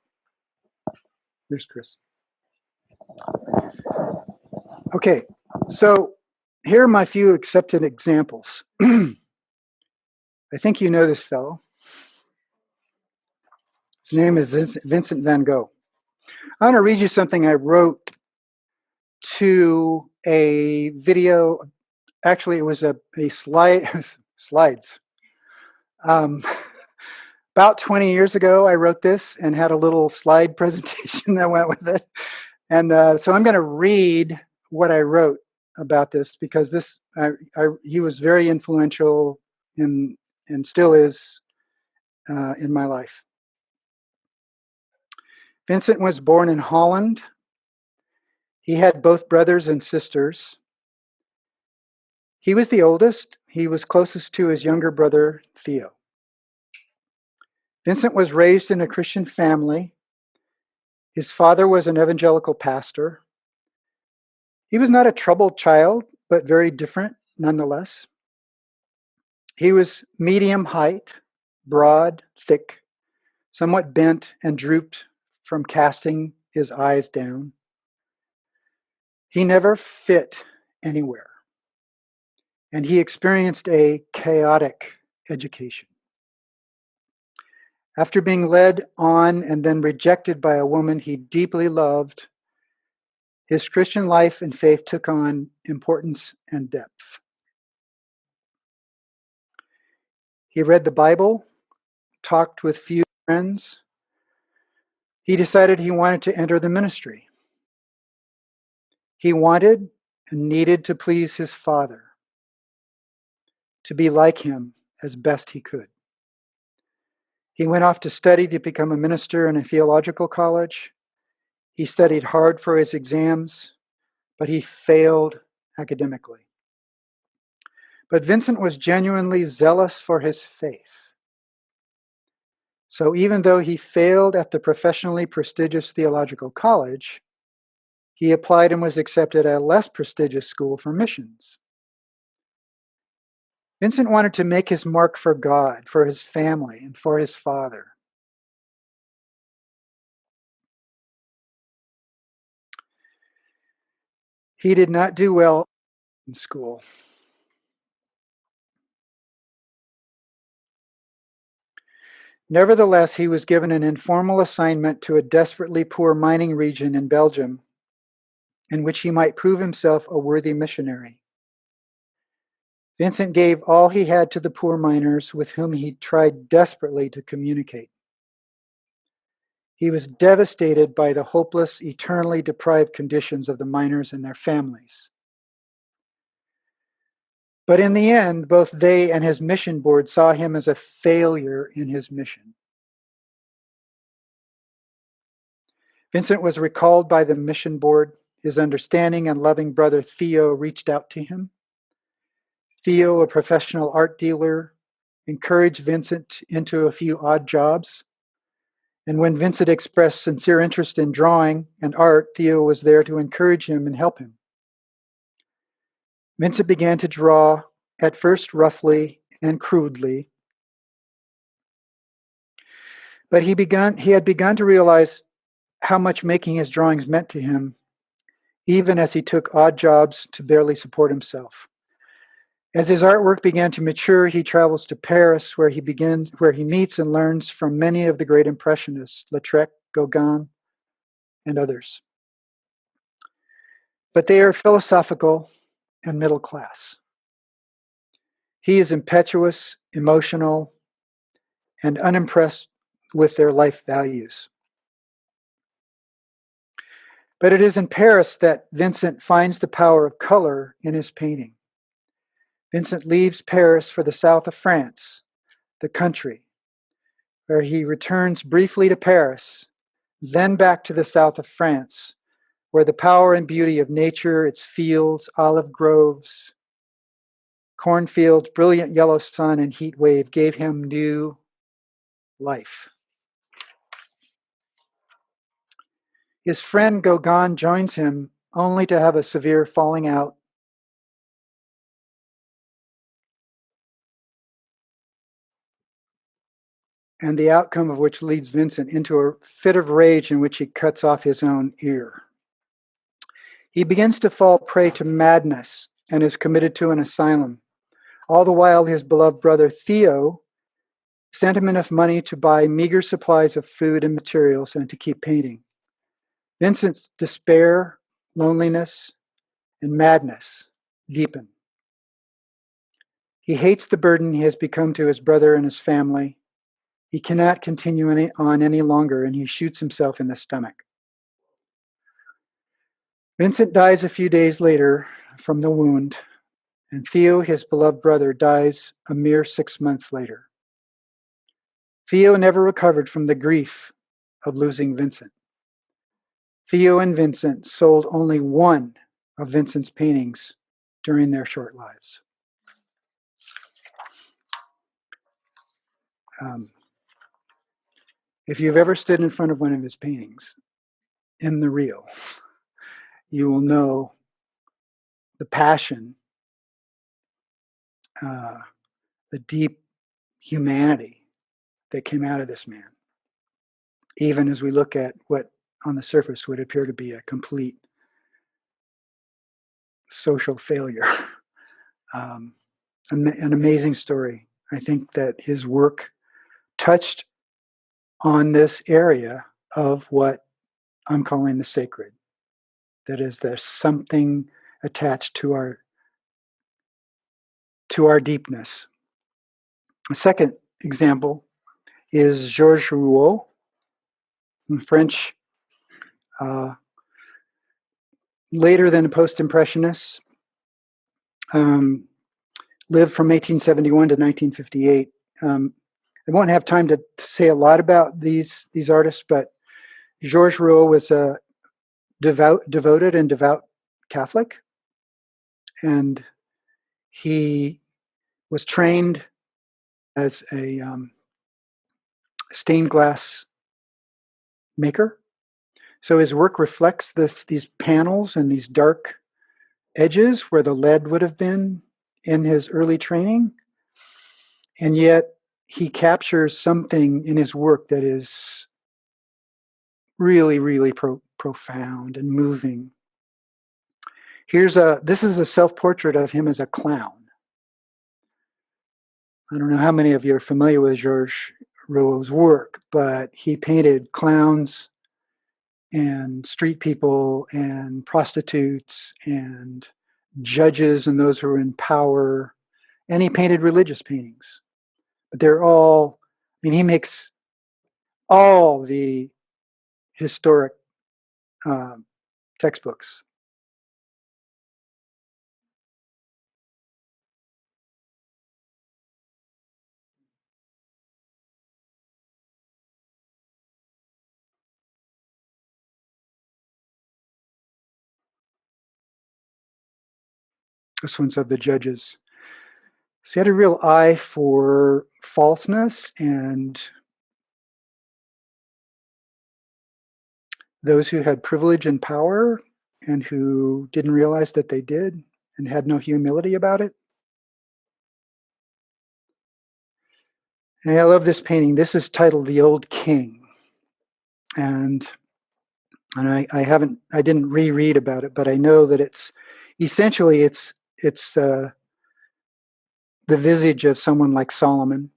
There's Chris. Okay, so here are my few accepted examples. I think you know this fellow. His name is Vincent van Gogh. I want to read you something I wrote to a video. Actually, it was a slides. About 20 years ago, I wrote this and had a little slide presentation that went with it. And so I'm going to read what I wrote about this, because he was very influential in and still is in my life. Vincent was born in Holland. He had both brothers and sisters. He was the oldest. He was closest to his younger brother, Theo. Vincent was raised in a Christian family. His father was an evangelical pastor. He was not a troubled child, but very different nonetheless. He was medium height, broad, thick, somewhat bent and drooped from casting his eyes down. He never fit anywhere, and he experienced a chaotic education. After being led on and then rejected by a woman he deeply loved, his Christian life and faith took on importance and depth. He read the Bible, talked with few friends. He decided he wanted to enter the ministry. He wanted and needed to please his father, to be like him as best he could. He went off to study to become a minister in a theological college. He studied hard for his exams, but he failed academically. But Vincent was genuinely zealous for his faith. So even though he failed at the professionally prestigious theological college, he applied and was accepted at a less prestigious school for missions. Vincent wanted to make his mark for God, for his family, and for his father. He did not do well in school. Nevertheless, he was given an informal assignment to a desperately poor mining region in Belgium, in which he might prove himself a worthy missionary. Vincent gave all he had to the poor miners with whom he tried desperately to communicate. He was devastated by the hopeless, eternally deprived conditions of the miners and their families. But in the end, both they and his mission board saw him as a failure in his mission. Vincent was recalled by the mission board. His understanding and loving brother Theo reached out to him. Theo, a professional art dealer, encouraged Vincent into a few odd jobs. And when Vincent expressed sincere interest in drawing and art, Theo was there to encourage him and help him. Vincent began to draw, at first roughly and crudely, but he had begun to realize how much making his drawings meant to him, even as he took odd jobs to barely support himself. As his artwork began to mature, he travels to Paris, where he meets and learns from many of the great Impressionists, Lautrec, Gauguin, and others. But they are philosophical and middle class. He is impetuous, emotional, and unimpressed with their life values. But it is in Paris that Vincent finds the power of color in his painting. Vincent leaves Paris for the south of France, the country, where he returns briefly to Paris, then back to the south of France, where the power and beauty of nature, its fields, olive groves, cornfields, brilliant yellow sun, and heat wave gave him new life. His friend Gauguin joins him, only to have a severe falling out. And the outcome of which leads Vincent into a fit of rage in which he cuts off his own ear. He begins to fall prey to madness and is committed to an asylum. All the while, his beloved brother Theo sent him enough money to buy meager supplies of food and materials and to keep painting. Vincent's despair, loneliness, and madness deepen. He hates the burden he has become to his brother and his family. He cannot continue on any longer, and he shoots himself in the stomach. Vincent dies a few days later from the wound, And Theo, his beloved brother, dies a mere 6 months later. Theo never recovered from the grief of losing Vincent. Theo and Vincent sold only one of Vincent's paintings during their short lives. If you've ever stood in front of one of his paintings in the real, you will know the passion, the deep humanity that came out of this man, even as we look at what on the surface would appear to be a complete social failure. An amazing story. I think that his work touched on this area of what I'm calling the sacred. That is, there's something attached to our deepness. A second example is Georges Rouault, in French, later than the post-impressionists, lived from 1871 to 1958. I won't have time to say a lot about these artists, but Georges Rouault was a devoted and devout Catholic, and he was trained as a stained glass maker. So his work reflects these panels and these dark edges where the lead would have been in his early training. And yet he captures something in his work that is really, really profound and moving. This is a self-portrait of him as a clown. I don't know how many of you are familiar with Georges Rouault's work, but he painted clowns and street people and prostitutes and judges and those who are in power. And he painted religious paintings. But they're all, he makes all the historic textbooks. This one's of the judges. So he had a real eye for falseness and those who had privilege and power and who didn't realize that they did and had no humility about it. And I love this painting. This is titled The Old King. And I didn't reread about it, but I know that it's essentially the visage of someone like Solomon,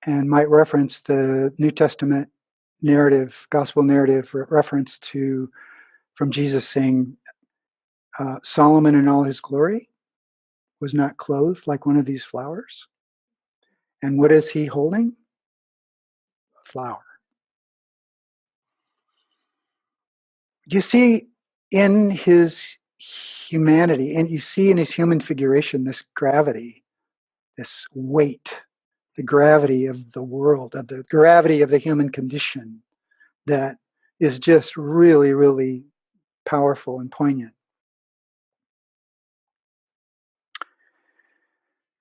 and might reference the New Testament narrative, gospel narrative reference from Jesus saying, Solomon in all his glory was not clothed like one of these flowers. And what is he holding? A flower. You see in his humanity, and you see in his human figuration, this gravity, this weight, the gravity of the world, of the gravity of the human condition that is just really, really powerful and poignant.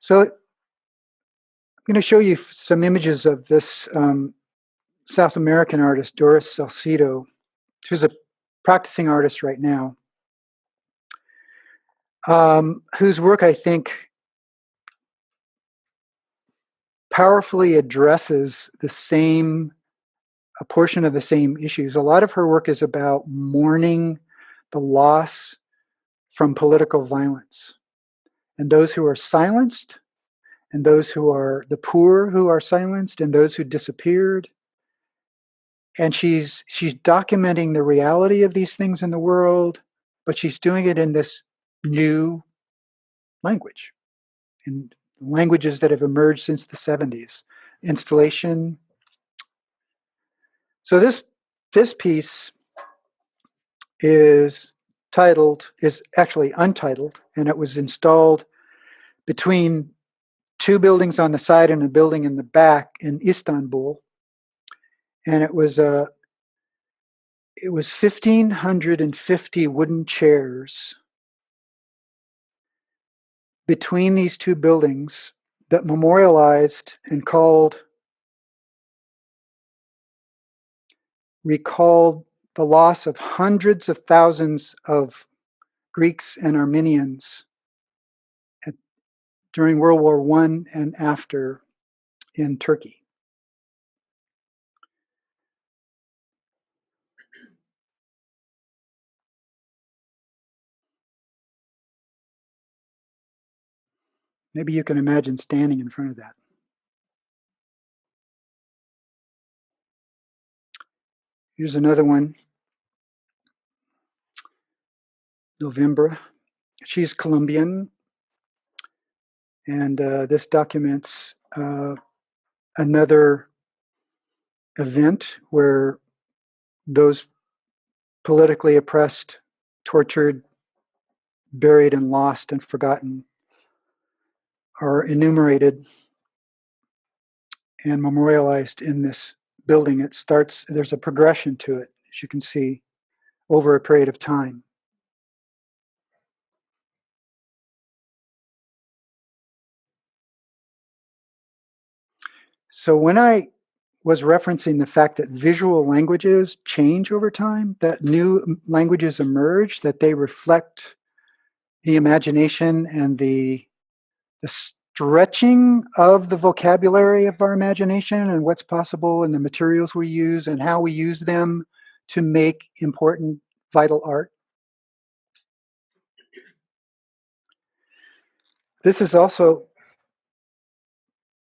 So I'm going to show you some images of this South American artist, Doris Salcido. She's a practicing artist right now, whose work I think powerfully addresses a portion of the same issues. A lot of her work is about mourning the loss from political violence and those who are silenced and those who are the poor who are silenced and those who disappeared. And she's documenting the reality of these things in the world, but she's doing it in this new language, in languages that have emerged since the 70s. Installation. So this piece is is actually untitled, and it was installed between two buildings on the side and a building in the back in Istanbul. And it was 1,550 wooden chairs between these two buildings that memorialized and recalled the loss of hundreds of thousands of Greeks and Armenians during World War I and after in Turkey. Maybe you can imagine standing in front of that. Here's another one. November. She's Colombian, and this documents another event where those politically oppressed, tortured, buried, and lost and forgotten are enumerated and memorialized in this building. It starts, there's a progression to it, as you can see, over a period of time. So when I was referencing the fact that visual languages change over time, that new languages emerge, that they reflect the imagination and the stretching of the vocabulary of our imagination and what's possible and the materials we use and how we use them to make important, vital art. This is also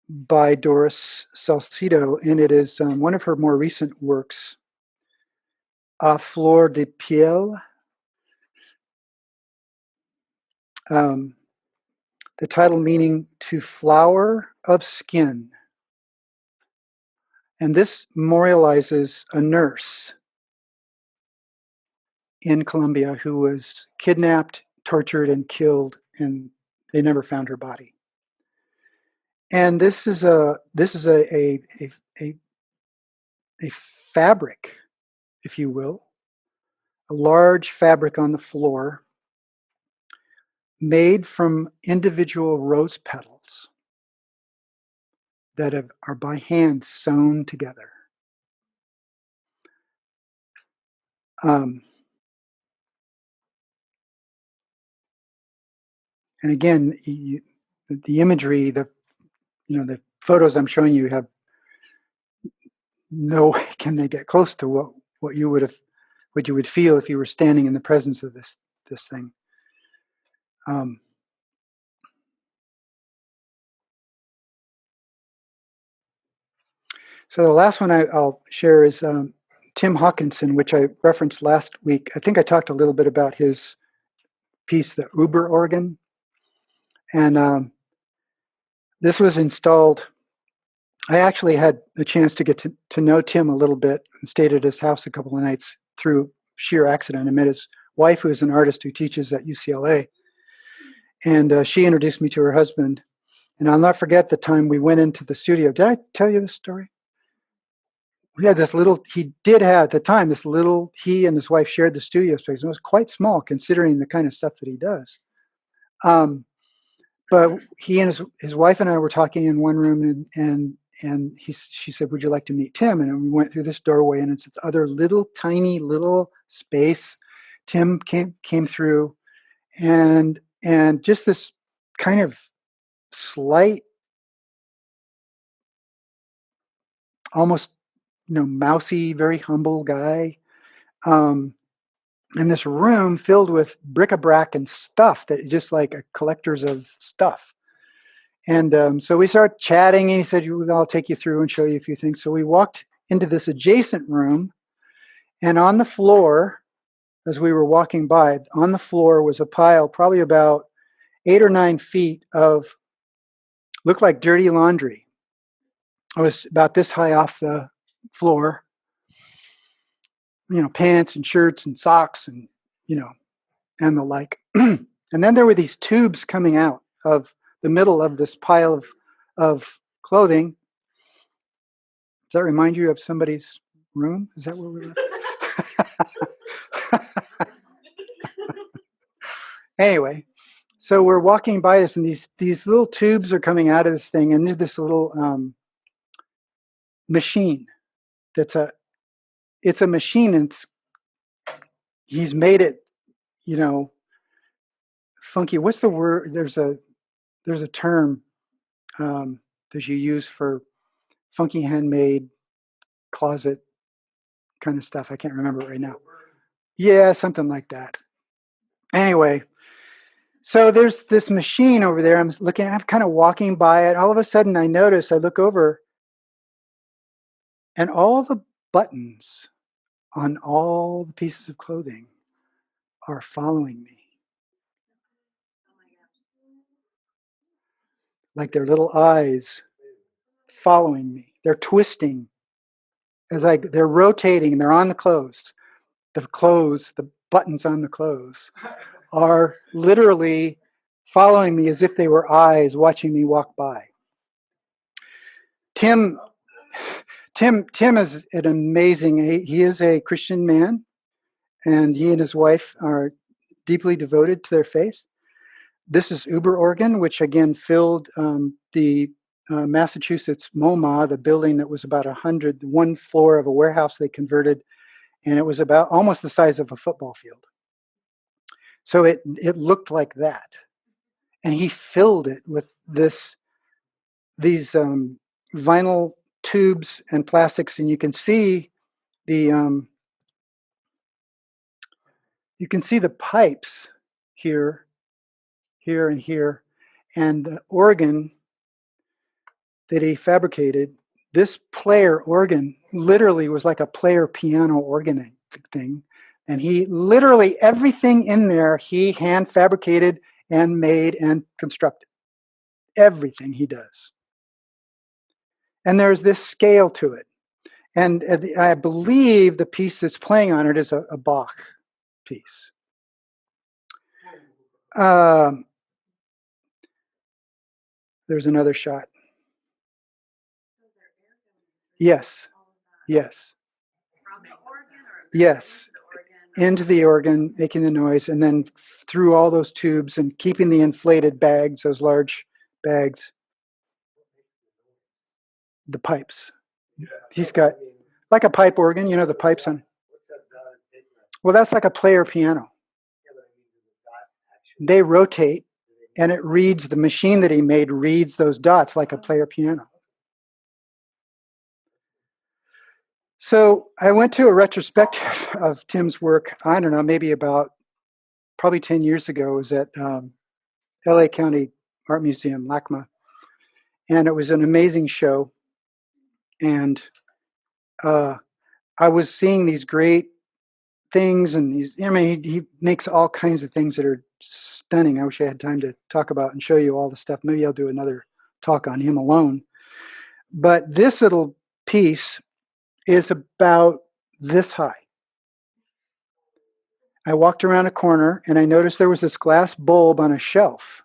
by Doris Salcido, and it is one of her more recent works, A Flor de Piel. The title meaning to flower of skin. And this memorializes a nurse in Colombia who was kidnapped, tortured, and killed, and they never found her body. And this is a fabric, if you will, a large fabric on the floor made from individual rose petals that are by hand sewn together. And again, the imagery, the photos I'm showing you have no way can they get close to what you would feel if you were standing in the presence of this thing. So the last one I'll share is Tim Hawkinson, which I referenced last week. I think I talked a little bit about his piece, the Uber organ. And this was installed. I actually had the chance to get to know Tim a little bit and stayed at his house a couple of nights through sheer accident. I met his wife, who is an artist who teaches at UCLA. And she introduced me to her husband. And I'll not forget the time we went into the studio. Did I tell you this story? We had this little, he did have at the time, he and his wife shared the studio space. And it was quite small considering the kind of stuff that he does. But he and his wife and I were talking in one room, and she said, "Would you like to meet Tim?" And we went through this doorway, and it's this other tiny little space. Tim came through, and just this kind of slight, almost mousy, very humble guy. In this room filled with bric-a-brac and stuff that just like a collectors of stuff. And so we started chatting, and he said, "I'll take you through and show you a few things." So we walked into this adjacent room, and on the floor, as we were walking by, on the floor was a pile probably about 8 or 9 feet of, looked like dirty laundry. It was about this high off the floor, pants and shirts and socks and, and the like. And then there were these tubes coming out of the middle of this pile of clothing. Does that remind you of somebody's room? Is that where we were? Anyway, so we're walking by this, and these little tubes are coming out of this thing, and there's this little machine. It's a machine, and he's made it, funky. What's the word? There's a term that you use for funky handmade closet kind of stuff. I can't remember it right now. Yeah, something like that. Anyway, so there's this machine over there. I'm kind of walking by it. All of a sudden I look over, and all the buttons on all the pieces of clothing are following me. Like their little eyes following me. They're twisting they're rotating, and they're on the clothes. The buttons on the clothes are literally following me as if they were eyes watching me walk by. Tim is an amazing, he is a Christian man, and he and his wife are deeply devoted to their faith. This is Uber Oregon, which again filled the Massachusetts MoMA, the building that was about 1 floor of a warehouse they converted, and it was about almost the size of a football field. So it looked like that, and he filled it with these vinyl tubes and plastics, and you can see the pipes here, and here, and the organ that he fabricated. This player organ literally was like a player piano organ thing. And he literally, everything in there, he hand fabricated and made and constructed. Everything he does. And there's this scale to it. And I believe the piece that's playing on it is a Bach piece. There's another shot. Yes. Yes. Yes. Into the organ, making the noise, and then through all those tubes and keeping the inflated bags, those large bags, the pipes. He's got like a pipe organ, the pipes on. Well, that's like a player piano. They rotate, and it reads, the machine that he made reads those dots like a player piano. So I went to a retrospective of Tim's work, I don't know, maybe probably 10 years ago. It was at LA County Art Museum, LACMA. And it was an amazing show. And I was seeing these great things, and he makes all kinds of things that are stunning. I wish I had time to talk about and show you all the stuff. Maybe I'll do another talk on him alone. But this little piece is about this high. I walked around a corner, and I noticed there was this glass bulb on a shelf.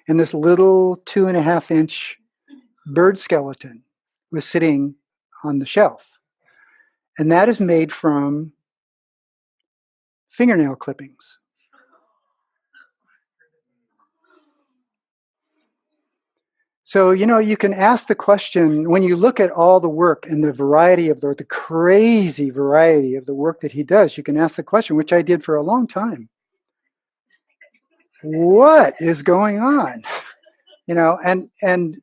And this little 2.5-inch bird skeleton was sitting on the shelf. And that is made from fingernail clippings. So, you can ask the question, when you look at all the work and the variety of the crazy variety of the work that he does, you can ask the question, which I did for a long time. What is going on? And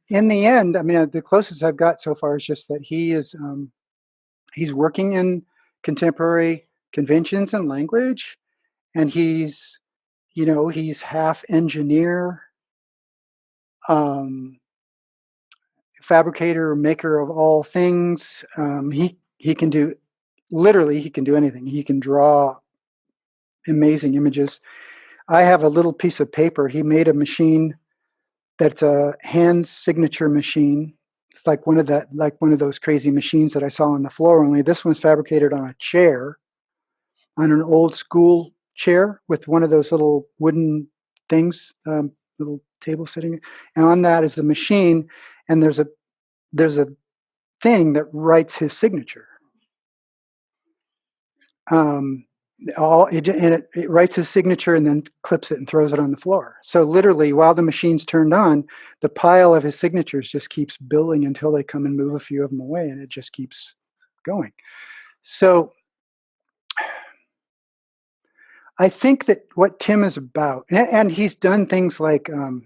in the end, the closest I've got so far is just that he's working in contemporary conventions and language, and he's half engineer, fabricator, maker of all things. He can do anything. He can draw amazing images. I have a little piece of paper. He made a machine that's a hand signature machine. It's like one of those crazy machines that I saw on the floor. Only this one's fabricated on a chair, on an old school chair with one of those little wooden things, little table sitting, and on that is a machine, and there's a thing that writes his signature. It writes his signature and then clips it and throws it on the floor. So literally, while the machine's turned on, the pile of his signatures just keeps building until they come and move a few of them away, and it just keeps going. So I think that what Tim is about, and he's done things like, and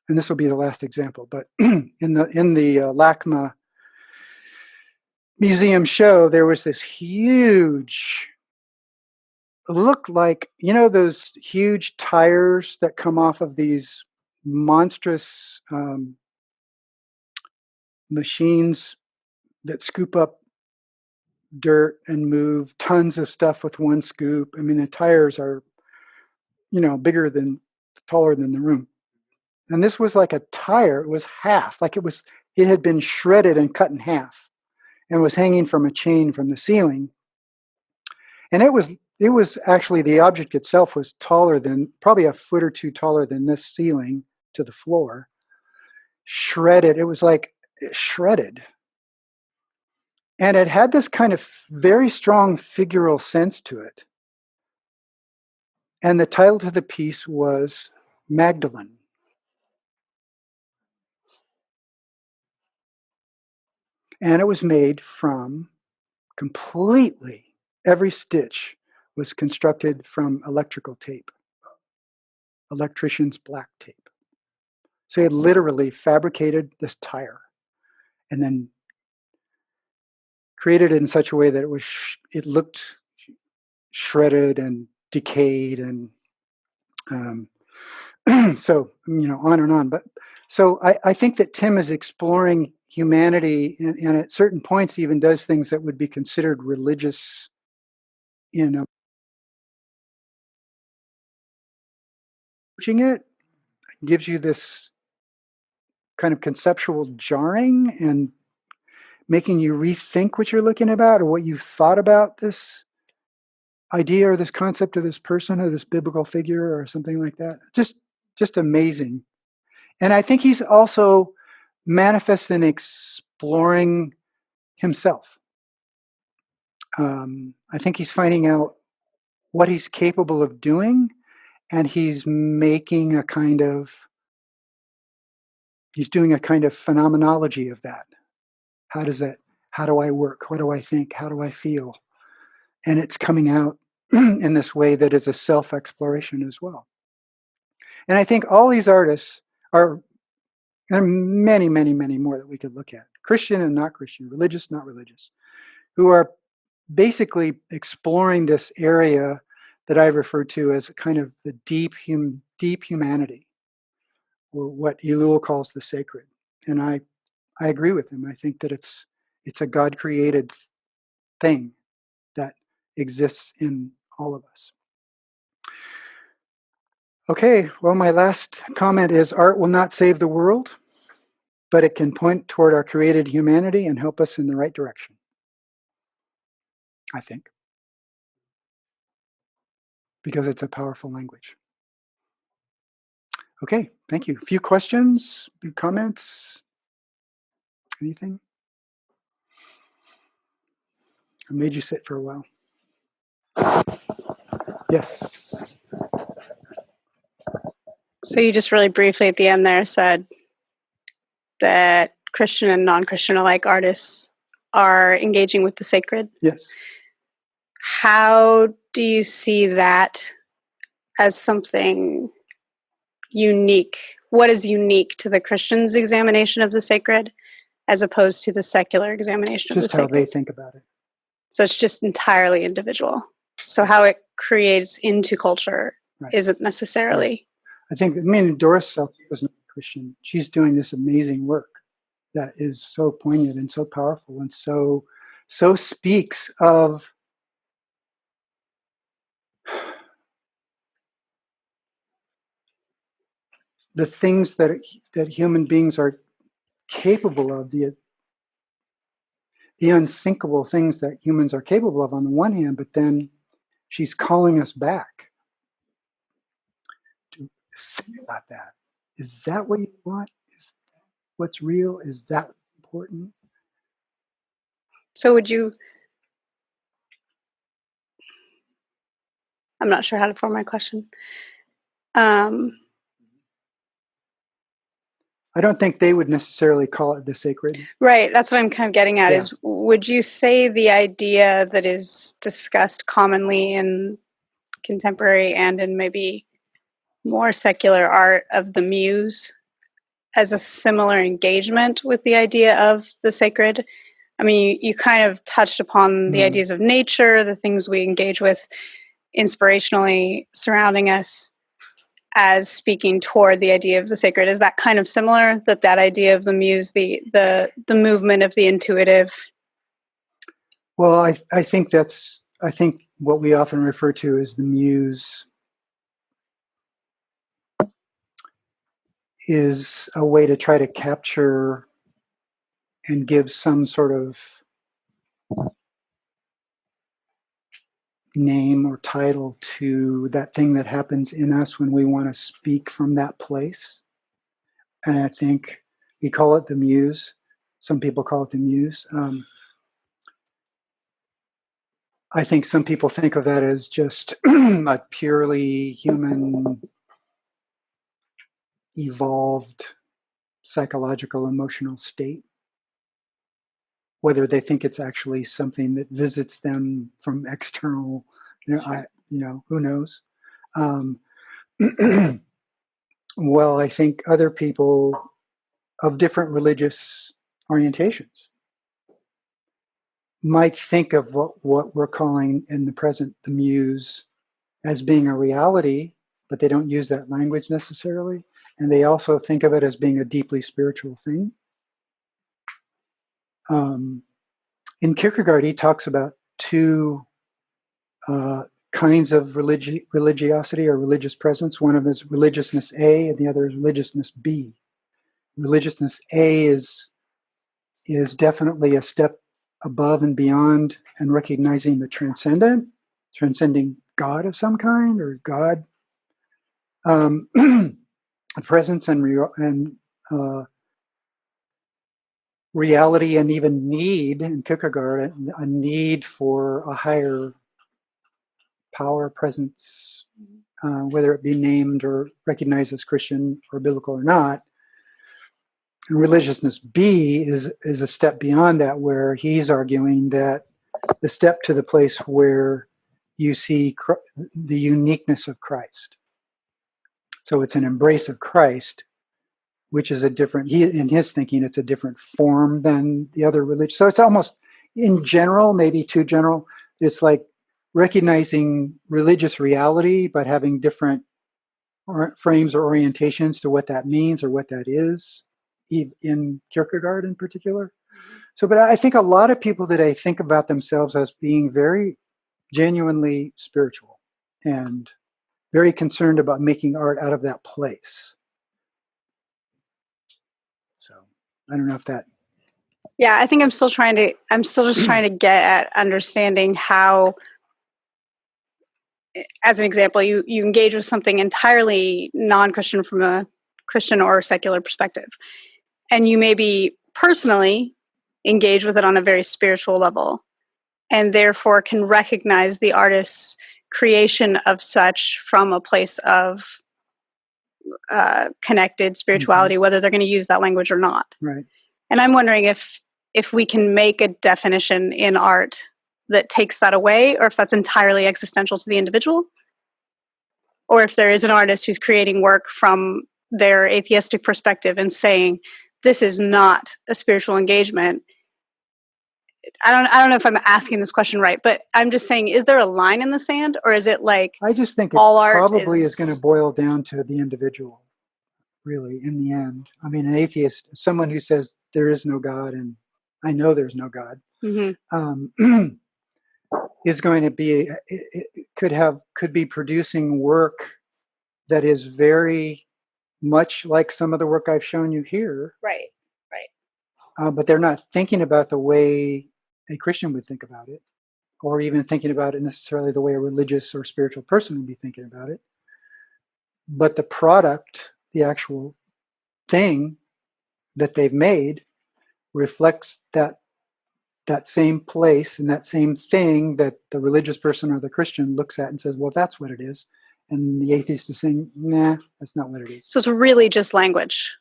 this will be the last example, but in the LACMA museum show, there was this huge, looked like, those huge tires that come off of these monstrous machines that scoop up dirt and move tons of stuff with one scoop. I mean, the tires are, taller than the room. And this was like a tire. It was half, like it had been shredded and cut in half and was hanging from a chain from the ceiling. And it was actually, the object itself was taller than, probably a foot or two taller than this ceiling to the floor. Shredded. It was like shredded. And it had this kind of very strong figural sense to it. And the title to the piece was Magdalene. And it was made from completely, every stitch was constructed from electrical tape, electrician's black tape. So he had literally fabricated this tire and then created it in such a way that it looked shredded and decayed, and so on and on. But so I think that Tim is exploring humanity, and at certain points even does things that would be considered religious approaching it. Gives you this kind of conceptual jarring and making you rethink what you're looking about or what you thought about this idea or this concept of this person or this biblical figure or something like that. Just amazing. And I think he's also manifest in exploring himself. I think he's finding out what he's capable of doing, and he's doing a kind of phenomenology of that. How do I work? What do I think? How do I feel? And it's coming out in this way that is a self-exploration as well. And I think all these artists there are many, many, many more that we could look at. Christian and not Christian, religious, not religious, who are basically exploring this area that I refer to as kind of the deep humanity, or what Elul calls the sacred. And I agree with him. I think that it's a God-created thing that exists in all of us. Okay, well, my last comment is art will not save the world, but it can point toward our created humanity and help us in the right direction, I think, because it's a powerful language. Okay, thank you. A few questions, few comments, anything? I made you sit for a while. Yes. So you just really briefly at the end there said that Christian and non-Christian alike artists are engaging with the sacred. Yes. How do you see that as something unique? What is unique to the Christian's examination of the sacred as opposed to the secular examination of the Just how sacred? they think about it. So it's just entirely individual. So how it creates into culture isn't necessarily. I think, Doris Selke was not Christian. She's doing this amazing work that is so poignant and so powerful and so speaks of the things that human beings are capable of, the unthinkable things that humans are capable of on the one hand, but then She's calling us back to think about that. Is that what you want? Is that what's real? Is that important? So would you, I'm not sure how to form my question. I don't think they would necessarily call it the sacred. Right, that's what I'm kind of getting at, Yeah. is would you say the idea that is discussed commonly in contemporary and in maybe more secular art of the muse has a similar engagement with the idea of the sacred? I mean, you kind of touched upon the ideas of nature, the things we engage with inspirationally surrounding us, as speaking toward the idea of the sacred. Is that kind of similar, that idea of the muse, the movement of the intuitive? Well, I think what we often refer to as the muse is a way to try to capture and give some sort of name or title to that thing that happens in us when we want to speak from that place. And I think we call it the muse. Some people call it the muse. I think some people think of that as just a purely human, evolved psychological, emotional state. Whether they think it's actually something that visits them from external, who knows? Well, I think other people of different religious orientations might think of what we're calling in the present the muse as being a reality, but they don't use that language necessarily. And they also think of it as being a deeply spiritual thing. In Kierkegaard, he talks about two kinds of religiosity or religious presence. One of them is religiousness A, and the other is religiousness B. Religiousness A is definitely a step above and beyond and recognizing the transcending God of some kind, or God, presence and reality, and even need, in Kierkegaard, a need for a higher power, presence, whether it be named or recognized as Christian or biblical or not. And religiousness B is a step beyond that, where he's arguing that the step to the place where you see the uniqueness of Christ. So it's an embrace of Christ, which is in his thinking, it's a different form than the other religion. So it's almost, in general, maybe too general, it's like recognizing religious reality, but having different frames or orientations to what that means or what that is, in Kierkegaard in particular. So, but I think a lot of people today think about themselves as being very genuinely spiritual and very concerned about making art out of that place. So I don't know if that. Yeah, I think I'm still just trying to get at understanding how, as an example, you engage with something entirely non-Christian from a Christian or secular perspective, and you maybe personally engage with it on a very spiritual level, and therefore can recognize the artist's creation of such from a place of connected spirituality, whether they're going to use that language or not. Right. And I'm wondering if we can make a definition in art that takes that away, or if that's entirely existential to the individual, or if there is an artist who's creating work from their atheistic perspective and saying, this is not a spiritual engagement. I don't know if I'm asking this question right, but I'm just saying, is there a line in the sand, or is it like I just think all it art probably is going to boil down to the individual, really, in the end. I mean, an atheist, someone who says there is no God and I know there's no God, is going to be, could be producing work that is very much like some of the work I've shown you here. Right. But they're not thinking about the way a Christian would think about it, or even thinking about it necessarily the way a religious or spiritual person would be thinking about it. But the product, the actual thing that they've made, reflects that same place and that same thing that the religious person or the Christian looks at and says, well, that's what it is. And the atheist is saying, nah, that's not what it is. So it's really just language.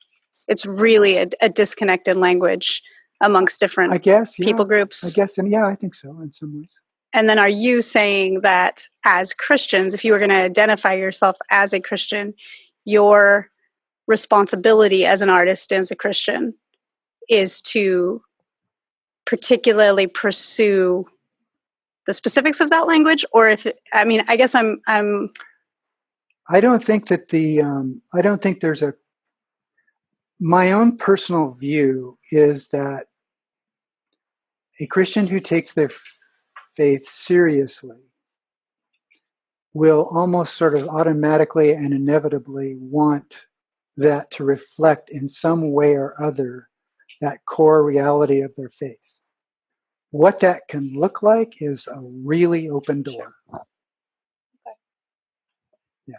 It's really a disconnected language amongst different I guess, yeah. people groups. I guess, and yeah, I think so in some ways. And then are you saying that as Christians, if you were going to identify yourself as a Christian, your responsibility as an artist and as a Christian is to particularly pursue the specifics of that language? Or if, I mean, I guess I'm I don't think that I don't think there's my own personal view is that a Christian who takes their faith seriously will almost sort of automatically and inevitably want that to reflect in some way or other that core reality of their faith. What that can look like is a really open door. Yeah.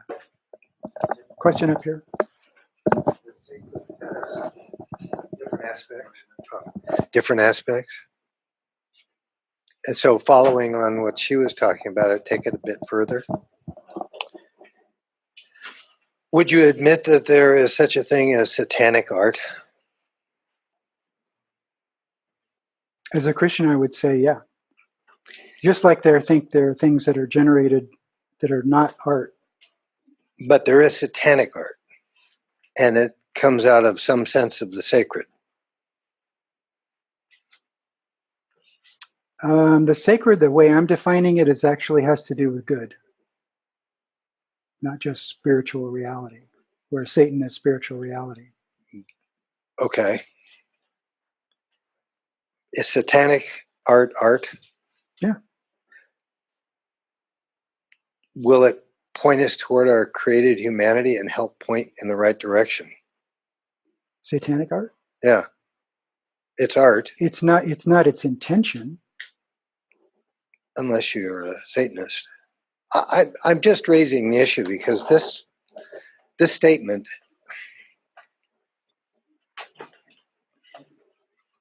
Question up here. Different aspects. And so following on what she was talking about, I'd take it a bit further. Would you admit that there is such a thing as satanic art? As a Christian, I would say, yeah. Just like there are things that are generated that are not art. But there is satanic art, and it comes out of some sense of the sacred. The sacred, the way I'm defining it, is actually has to do with good, not just spiritual reality, where Satan is spiritual reality. Okay. Is satanic art art? Yeah. Will it point us toward our created humanity and help point in the right direction? Satanic art? Yeah. It's art. It's not its intention. Unless you're a Satanist. I'm just raising the issue because this statement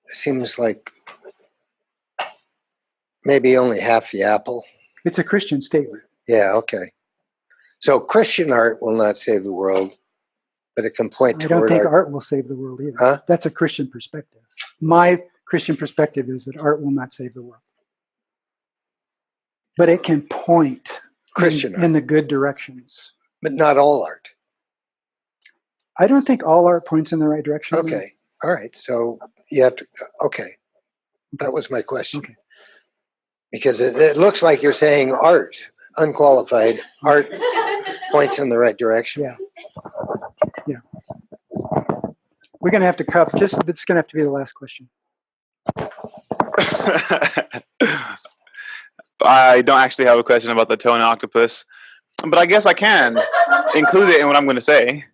seems like maybe only half the apple. It's a Christian statement. Yeah, okay. So Christian art will not save the world, but it can point toward I don't think art will save the world either. Huh? That's a Christian perspective. My Christian perspective is that art will not save the world. But it can point Christian in the good directions. But not all art. I don't think all art points in the right direction. Okay. All right. So you have to, okay. That was my question. Okay. Because it looks like you're saying art, unqualified, art points in the right direction. Yeah. Yeah. We're going to have to cut. It's going to have to be the last question. I don't actually have a question about the toe and octopus, but I guess I can include it in what I'm going to say.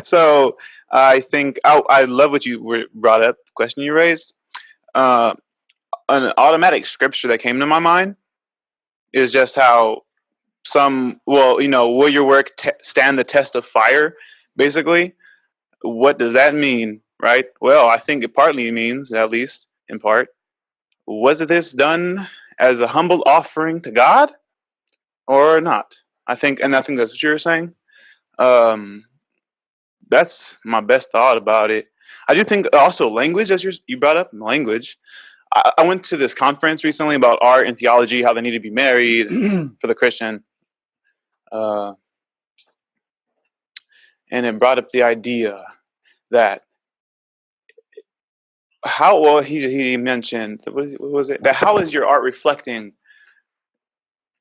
So I think I love what you brought up, the question you raised. An automatic scripture that came to my mind is just how will your work stand the test of fire, basically? What does that mean, right? Well, I think it partly means, at least in part, was this done as a humble offering to God or not? I think that's what you're saying. That's my best thought about it. I do think also language, as you brought up, language. I went to this conference recently about art and theology, how they need to be married for the Christian. And it brought up the idea that he mentioned, what was it? That how is your art reflecting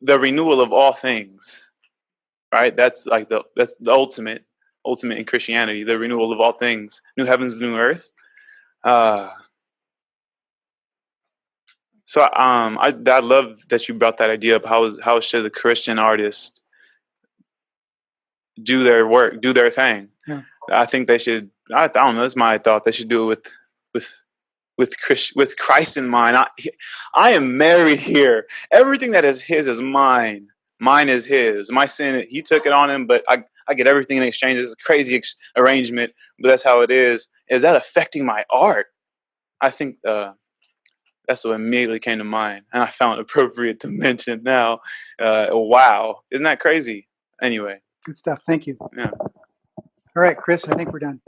the renewal of all things, right? That's like that's the ultimate in Christianity, the renewal of all things, new heavens, new earth. So I love that you brought that idea up. How should the Christian artist do their work, do their thing? Yeah. I think they should. I don't know. That's my thought. They should do it with with Christ in mind. I am married here. Everything that is his is mine. Mine is his. My sin, he took it on him, but I get everything in exchange. It's a crazy arrangement, but that's how it is. Is that affecting my art? I think that's what immediately came to mind, and I found it appropriate to mention now. Wow, isn't that crazy? Anyway. Good stuff. Thank you. Yeah. All right, Chris, I think we're done.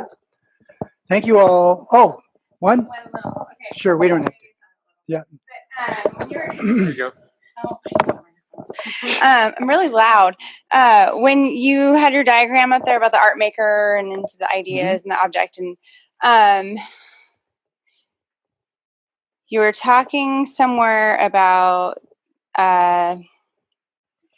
Thank you all. Oh, one? Okay. Sure, we don't have to. Yeah. There you go. I'm really loud. When you had your diagram up there about the art maker and into the ideas and the object, and you were talking somewhere about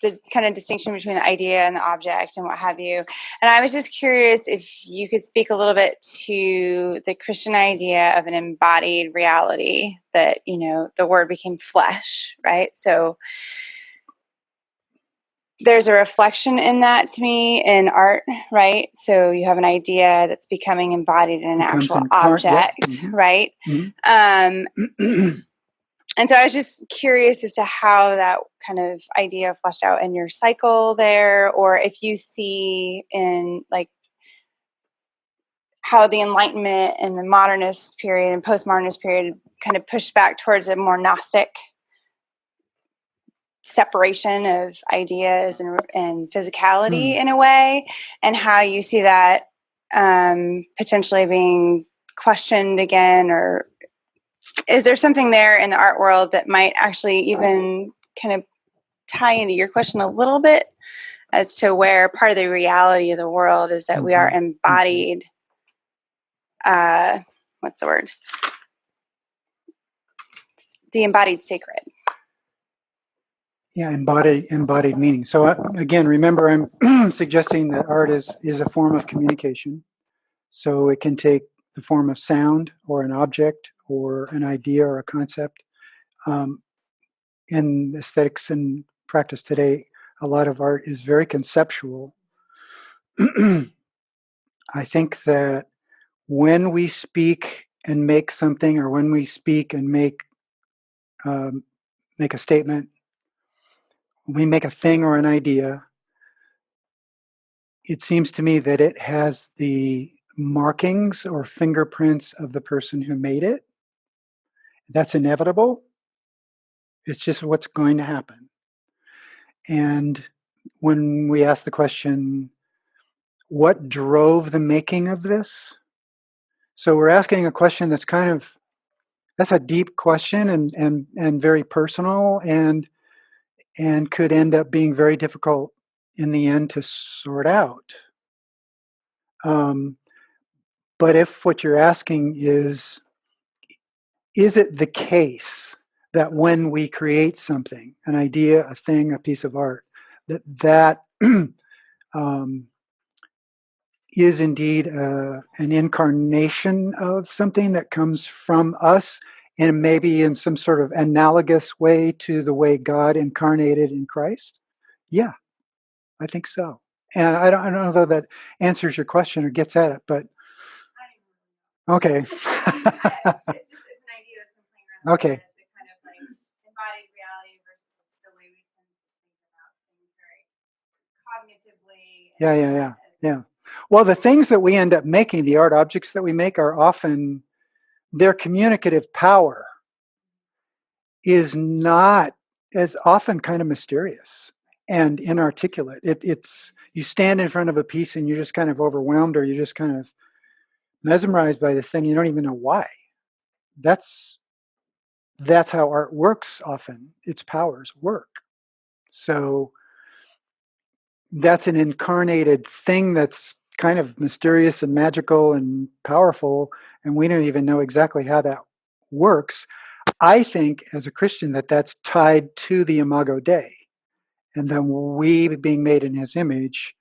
the kind of distinction between the idea and the object and what have you. And I was just curious if you could speak a little bit to the Christian idea of an embodied reality, that, you know, the word became flesh, right? So there's a reflection in that to me in art, right? So you have an idea that's becoming embodied in an actual object, right? And so I was just curious as to how that kind of idea fleshed out in your cycle there, or if you see in like how the Enlightenment and the modernist period and postmodernist period kind of pushed back towards a more Gnostic separation of ideas and physicality in a way, and how you see that potentially being questioned again, or is there something there in the art world that might actually even kind of tie into your question a little bit as to where part of the reality of the world is that we are embodied, what's the word? The embodied sacred. Yeah, embodied meaning. So again, remember, I'm suggesting that art is a form of communication. So it can take the form of sound or an object or an idea or a concept. In aesthetics and practice today, a lot of art is very conceptual. I think that when we speak and make something, or when we speak and make a statement, we make a thing or an idea, it seems to me that it has the markings or fingerprints of the person who made it. That's inevitable. It's just what's going to happen. And when we ask the question, what drove the making of this? So we're asking a question that's that's a deep question and very personal, and could end up being very difficult in the end to sort out. But if what you're asking is it the case that when we create something, an idea, a thing, a piece of art, that is indeed an incarnation of something that comes from us, and maybe in some sort of analogous way to the way God incarnated in Christ? Yeah, I think so. And I don't know though that answers your question or gets at it, but okay. It's just it's an idea that's been playing around. Okay. The kind of like embodied reality versus the way we tend to think about things very cognitively. Yeah. Well, the things that we end up making, the art objects that we make, are often, their communicative power is not as often kind of mysterious and inarticulate. It's you stand in front of a piece and you're just kind of overwhelmed, or you're just kind of mesmerized by this thing. You don't even know why. That's how art works often. Its powers work. So that's an incarnated thing that's kind of mysterious and magical and powerful, and we don't even know exactly how that works. I think as a Christian that's tied to the Imago Dei, and then we, being made in his image,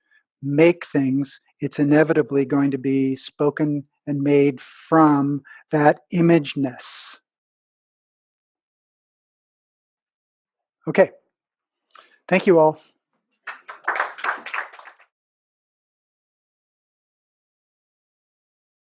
make things. It's inevitably going to be spoken and made from that imageness. Okay. Thank you all.